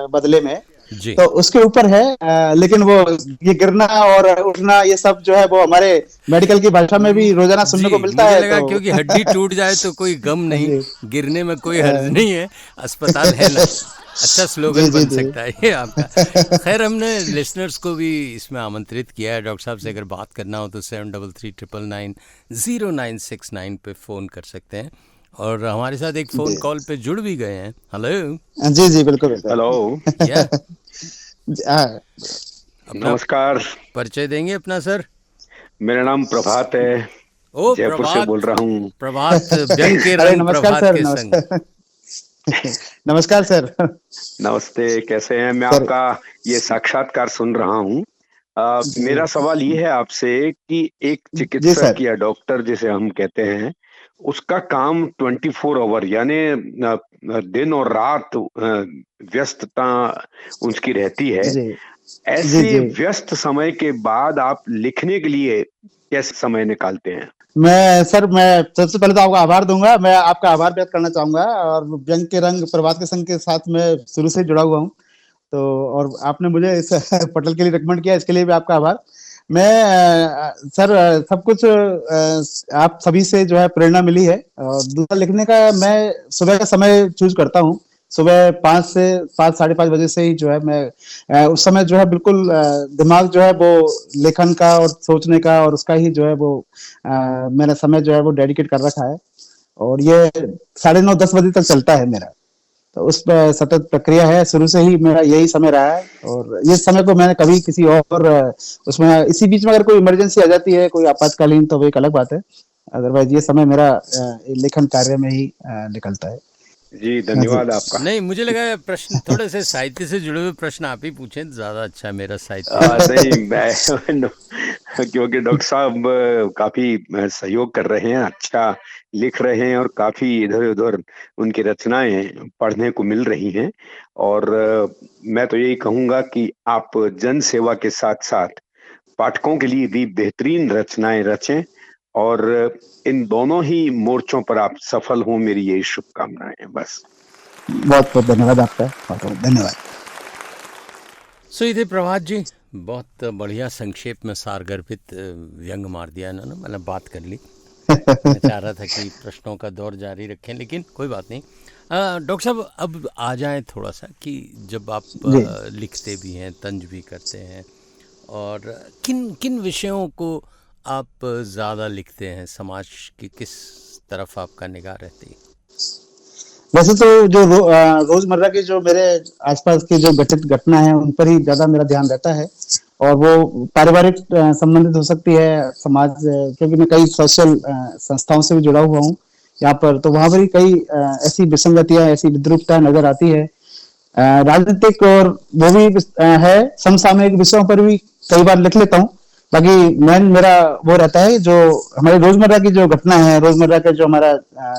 बदले में, तो उसके ऊपर है। लेकिन वो ये गिरना और उठना, ये सब जो है वो हमारे मेडिकल की भाषा में भी रोजाना सुनने को मिलता है। लगा, तो क्योंकि हड्डी टूट जाए तो कोई गम नहीं, गिरने में कोई हर्ज नहीं है, अस्पताल है ना। अच्छा स्लोगन बन सकता है ये आपका। खैर, हमने लिसनर्स को भी इसमें आमंत्रित किया है। डॉक्टर साहब से अगर बात करना हो तो 7339990969 पे फ़ोन कर सकते हैं। और हमारे साथ एक फ़ोन कॉल पे जुड़ भी गए हैं। हेलो जी जी बिल्कुल। हेलो, नमस्कार। परिचय देंगे अपना सर? मेरा नाम प्रभात है। ओ, जयपुर से बोल रहा हूँ। प्रभात, व्यंग के रंग प्रभात के संग। नमस्कार सर। नमस्ते, कैसे हैं? मैं आपका ये साक्षात्कार सुन रहा हूँ। मेरा सवाल ये है आपसे कि एक चिकित्सक या डॉक्टर जिसे हम कहते हैं, उसका काम 24 आवर यानी दिन और रात व्यस्तता उसकी रहती है। ऐसे व्यस्त समय के बाद आप लिखने के लिए कैसे समय निकालते हैं? मैं सबसे पहले तो आपका आभार दूंगा, मैं आपका आभार व्यक्त करना चाहूंगा। और व्यंग के रंग प्रभात के संग के साथ मैं शुरू से जुड़ा हुआ हूँ, तो और आपने मुझे इस पटल के लिए रिकमेंड किया, इसके लिए भी आपका आभार। मैं सर सब कुछ आप सभी से जो है प्रेरणा मिली है। और दूसरा लिखने का मैं सुबह का समय चूज करता हूँ, सुबह 5 से 5, 5:30 बजे से ही जो है मैं उस समय जो है बिल्कुल दिमाग जो है वो लेखन का और सोचने का और उसका ही जो है वो मैंने समय जो है वो डेडिकेट कर रखा है। और ये 9:30, 10 बजे तक चलता है मेरा, तो उस पर सतत प्रक्रिया है, शुरू से ही मेरा यही समय रहा है। और ये समय को मैंने कभी किसी और उसमें इसी बीच में अगर कोई इमरजेंसी आ जाती है, कोई आपातकालीन, तो वो एक अलग बात है। अदरवाइज ये समय मेरा लेखन कार्य में ही निकलता है। जी धन्यवाद आपका। नहीं, मुझे लगा प्रश्न थोड़े से साहित्य से जुड़े हुए प्रश्न आप ही पूछें, ज्यादा अच्छा है मेरा साहित्य। सही मैं क्योंकि डॉक्टर साहब काफी सहयोग कर रहे हैं, अच्छा लिख रहे हैं और काफी इधर उधर उनकी रचनाएं पढ़ने को मिल रही हैं। और मैं तो यही कहूंगा कि आप जन सेवा के साथ साथ पाठकों के लिए भी बेहतरीन रचनाएं रचें और इन दोनों ही मोर्चों पर आप सफल हों, मेरी यही शुभकामनाएं हैं। बस बहुत बहुत धन्यवाद आपका, बहुत बहुत धन्यवाद। सुधीर प्रभात जी, बहुत बढ़िया संक्षेप में सारगर्भित व्यंग मार दिया इन्होंने, मैंने बात कर ली। मैं चाह रहा था कि प्रश्नों का दौर जारी रखें, लेकिन कोई बात नहीं। डॉक्टर साहब अब आ जाएं थोड़ा सा कि जब आप लिखते भी हैं, तंज भी करते हैं, और किन किन विषयों को आप ज़्यादा लिखते हैं, समाज की किस तरफ आपका निगाह रहती है? वैसे तो जो रोजमर्रा की जो मेरे आसपास की जो घटित घटना है उन पर ही ज्यादा मेरा ध्यान रहता है। और वो पारिवारिक संबंधित हो सकती है, समाज, क्योंकि मैं कई सोशल संस्थाओं से भी जुड़ा हुआ हूँ यहाँ पर, तो वहां पर ही कई ऐसी विसंगतियां, ऐसी विद्रूपता नजर आती है। राजनीतिक और वो भी है, समसामयिक विषयों पर भी कई बार लिख लेता हूँ। बाकी मेन मेरा वो रहता है जो हमारे रोजमर्रा की जो घटना है, रोजमर्रा का जो हमारा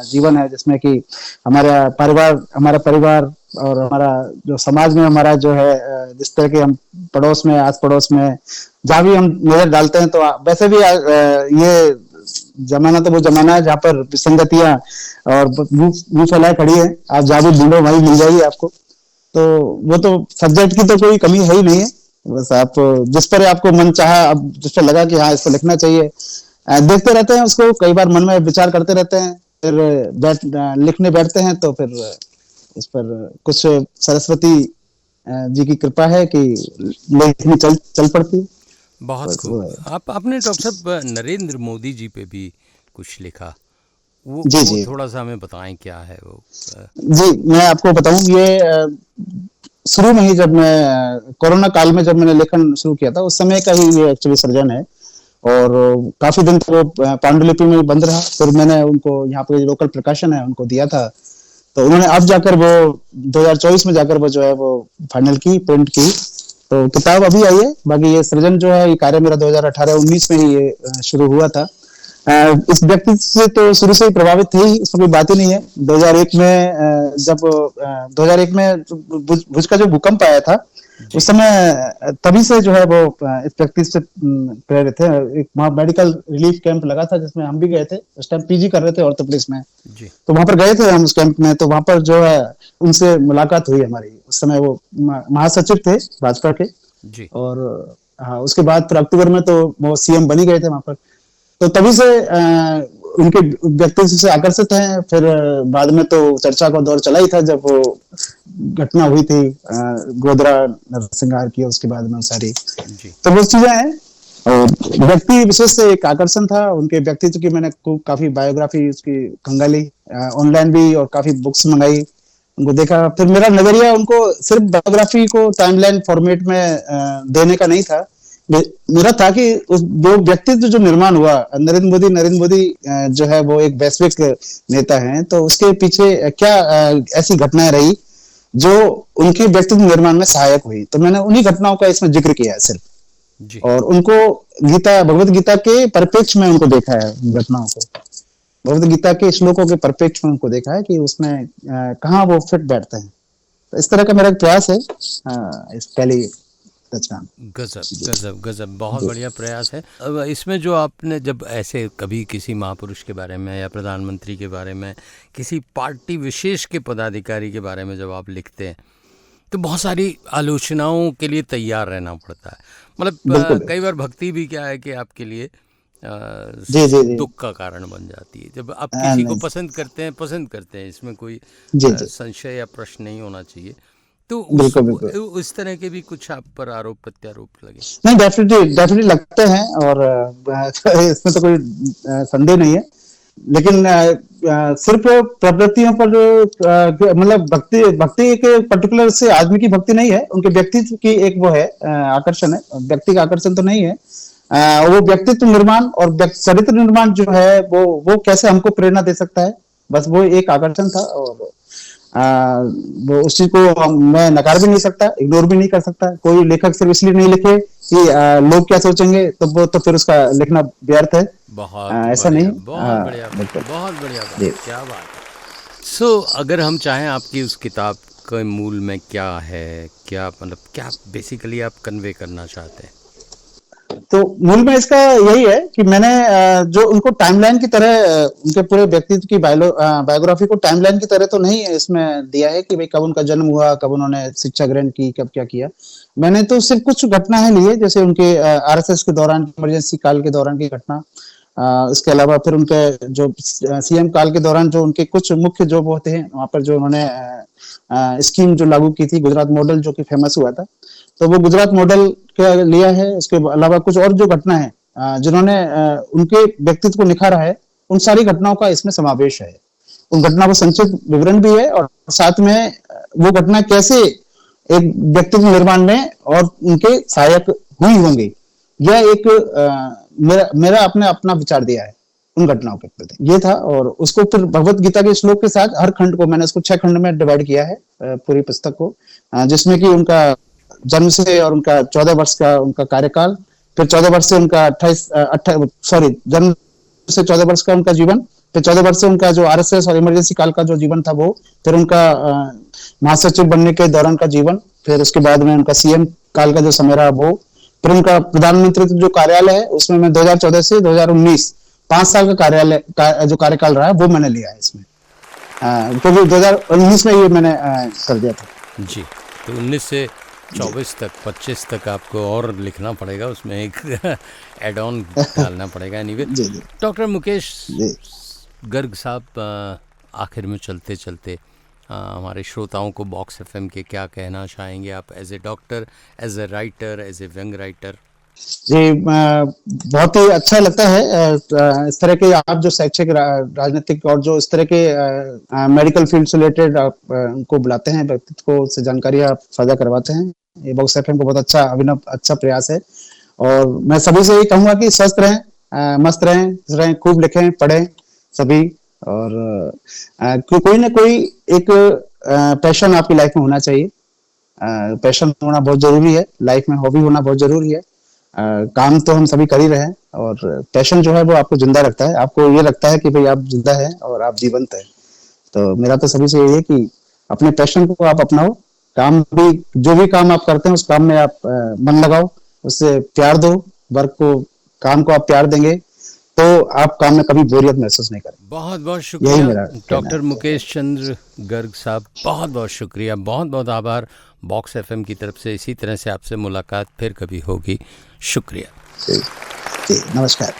जीवन है, जिसमें कि हमारा परिवार और हमारा जो समाज में हमारा जो है, जिस तरह के हम पड़ोस में, आस पड़ोस में जहाँ भी हम नजर डालते हैं, तो वैसे भी ये जमाना तो वो जमाना है जहाँ पर विसंगतियां और वो फैलाए खड़ी है। आप जहाँ भी ढूंढो वहीं मिल जाएगी आपको। तो वो तो सब्जेक्ट की तो कोई कमी है ही नहीं है, बस आप जिस पर आपको मन चाहा, अब जिस पर लगा कि हाँ इसको लिखना चाहिए, देखते रहते हैं उसको, कई बार मन में विचार करते रहते हैं, फिर लिखने बैठते हैं, तो फिर उस पर कुछ सरस्वती जी की कृपा है कि लेखनी चल पड़ती है। बहुत खूब। आपने डॉक्टर साहब नरेंद्र मोदी जी पे भी कुछ लिखा, वो थोड़ा सा हमें बताएं, क्या है वो? जी मैं आपको बताऊं, ये शुरू में ही जब मैं कोरोना काल में जब मैंने लेखन शुरू किया था, उस समय का ही ये एक्चुअली सृजन है। और काफी दिन तक वो पांडुलिपि में बंद रहा, फिर मैंने उनको यहाँ पे लोकल प्रकाशन है उनको दिया था, तो उन्होंने अब जाकर वो 2024 में जाकर वो जो है वो फाइनल की, प्रिंट की, तो किताब अभी आई है। बाकी ये सृजन जो है, ये कार्य मेरा 2018-19 में ही ये शुरू हुआ था। इस व्यक्ति से तो शुरू से ही प्रभावित थे ही, इसमें कोई बात ही नहीं है। 2001 में जब 2001 में भुज का जो भूकंप आया था, उस समय तभी से जो है वो इस व्यक्ति से प्रेरित थे। एक वहाँ मेडिकल रिलीफ कैंप लगा था जिसमें हम भी गए थे, उस टाइम पीजी कर रहे थे ऑर्थोपेडिक्स में, तो वहां पर गए थे हम उस कैंप में। तो वहां पर जो है उनसे मुलाकात हुई हमारी, उस समय वो महासचिव थे भाजपा के जी। और हाँ, उसके बाद फिर अक्टूबर में तो वो सीएम बनी गए थे वहां पर, तो तभी से उनके व्यक्तित्व से आकर्षित हैं। फिर बाद में तो चर्चा का दौर चला ही था जब वो घटना हुई थी गोधरा नरसिंहार की, उसके बाद में सारी, तो वो चीजें हैं। और व्यक्ति विशेष से एक आकर्षण था उनके व्यक्तित्व की। मैंने काफी बायोग्राफी उसकी खंगाली, ऑनलाइन भी, और काफी बुक्स मंगाई, उनको देखा। फिर मेरा नजरिया उनको सिर्फ बायोग्राफी को टाइमलाइन फॉर्मेट में देने का नहीं था, मेरा था कि उस दो व्यक्तित्व जो निर्माण हुआ, नरेंद्र मोदी जो है वो एक वैश्विक नेता हैं, तो उसके पीछे क्या ऐसी घटनाएं रही जो उनके व्यक्तित्व निर्माण में सहायक हुई, तो मैंने उन्हीं घटनाओं का इसमें जिक्र किया है सिर्फ। और उनको भगवत गीता के परिप्रेक्ष्य में उनको देखा है घटनाओं को। भगवद गीता के श्लोकों के परिप्रेक्ष्य में उनको देखा है कि उसमें कहाँ वो फिट बैठते हैं। तो इस तरह का मेरा एक प्रयास है इस पहली रचना। गजब गजब गजब, बहुत बढ़िया प्रयास है। अब इसमें जो आपने जब ऐसे कभी किसी महापुरुष के बारे में या प्रधानमंत्री के बारे में, किसी पार्टी विशेष के पदाधिकारी के बारे में जब आप लिखते हैं तो बहुत सारी आलोचनाओं के लिए तैयार रहना पड़ता है। मतलब कई बार भक्ति भी क्या है कि आपके लिए दुख का कारण बन जाती है। जब आप किसी को पसंद करते हैं, इसमें कोई संशय या प्रश्न नहीं होना चाहिए। तो उस तरह के भी कुछ आप पर आरोप प्रत्यारोप लगे? नहीं, डेफिनेटली लगते हैं और इसमें तो कोई संदेह नहीं है। लेकिन सिर्फ प्रवृत्तियों पर मतलब भक्ति के पर्टिकुलर से आदमी की भक्ति नहीं है, उनके व्यक्तित्व की एक वो है आकर्षण है। व्यक्ति का आकर्षण तो नहीं है, वो व्यक्तित्व निर्माण और चरित्र निर्माण जो है वो कैसे हमको प्रेरणा दे सकता है, बस वो एक आकर्षण था। और वो उस चीज को मैं नकार भी नहीं सकता, इग्नोर भी नहीं कर सकता। कोई लेखक सिर्फ इसलिए नहीं लिखे कि लोग क्या सोचेंगे तो वो तो फिर उसका लिखना व्यर्थ है। ऐसा नहीं। बहुत बढ़िया क्या बात है। सो अगर हम चाहें आपकी उस किताब के मूल में क्या है, क्या मतलब क्या बेसिकली आप कन्वे करना चाहते हैं? तो मूल में इसका यही है कि मैंने जो उनको टाइमलाइन की तरह, उनके पूरे व्यक्तित्व की बायोग्राफी को टाइमलाइन की तरह तो नहीं इसमें दिया है कि भाई कब उनका जन्म हुआ, कब उन्होंने शिक्षा ग्रहण की, कब क्या किया। मैंने तो सिर्फ कुछ घटनाएं ली है, जैसे उनके आरएसएस के दौरान, इमरजेंसी काल के दौरान की घटना। इसके अलावा फिर उनके जो सीएम काल के दौरान जो उनके कुछ मुख्य जो होते हैं वहां पर जो उन्होंने स्कीम जो लागू की थी, गुजरात मॉडल, जो कि फेमस हुआ था, तो वो गुजरात मॉडल का लिया है। उसके अलावा कुछ और जो घटना है जिन्होंने उनके व्यक्तित्व को निखारा है, उन सारी घटनाओं का इसमें समावेश है। उन घटना को संक्षिप्त विवरण भी है और साथ में वो घटना कैसे एक व्यक्तित्व निर्माण में और उनके सहायक हुई होंगी, यह एक मेरा अपना विचार दिया है उन घटनाओं के प्रति, ये था। और उसको फिर भगवत गीता के श्लोक के साथ हर खंड को मैंने उसको 6 खंड में डिवाइड किया है, पूरी पुस्तक को, जिसमें कि उनका जन्म से और उनका 14 वर्ष का उनका कार्यकाल, फिर 14 वर्ष से उनका जन्म से 14 वर्ष का उनका जीवन, फिर 14 वर्ष से उनका जो आरएसएस और इमरजेंसी काल का जो जीवन था वो, फिर उनका महासचिव बनने के दौरान का जीवन, फिर उसके बाद में उनका सीएम काल का जो समय रहा वो, फिर उनका प्रधानमंत्री जो कार्यालय है उसमें मैं 2014 से 2019 5 साल का कार्यालय का जो कार्यकाल रहा है वो मैंने लिया है इसमें, क्योंकि 2019 में ये मैंने कर दिया था जी। तो 19 से 24 तक 25 तक आपको और लिखना पड़ेगा, उसमें एक एड ऑन डालना पड़ेगा। एनीवे, डॉक्टर मुकेश गर्ग साहब, आखिर में चलते चलते हमारे श्रोताओं को बॉक्स एफएम के क्या कहना चाहेंगे आप, as a doctor, as a writer, as a young writer? जी, बहुत ही अच्छा लगता है इस तरह के आप जो शैक्षिक, राजनीतिक और जो इस तरह के मेडिकल फील्ड से रिलेटेड आप उनको बुलाते हैं, व्यक्तित्व को से जानकारी आप साझा करवाते हैं। ये बॉक्स एफएम को बहुत अच्छा अभिनव अच्छा प्रयास है। और मैं सभी से यही कहूंगा कि स्वस्थ रहें, मस्त रहें, खूब लिखें, पढ़ें सभी। और कोई ना कोई एक पैशन आपकी लाइफ में होना चाहिए। पैशन होना बहुत जरूरी है लाइफ में, हॉबी होना बहुत जरूरी है। काम तो हम सभी कर ही रहे हैं और पैशन जो है वो आपको जिंदा रखता है, आपको ये लगता है कि भाई आप जिंदा हैं और आप जीवंत हैं। तो मेरा तो सभी से यही है कि अपने पैशन को आप अपनाओ, काम भी जो भी काम आप करते हैं उस काम में आप मन लगाओ, उससे प्यार दो, वर्क को, काम को आप प्यार देंगे तो आप काम में कभी बोरियत महसूस नहीं करेंगे। बहुत बहुत शुक्रिया डॉक्टर मुकेश चंद्र गर्ग साहब, बहुत बहुत शुक्रिया, बहुत बहुत आभार। बॉक्स एफएम की तरफ से इसी तरह से आपसे मुलाकात फिर कभी होगी। शुक्रिया। नमस्कार।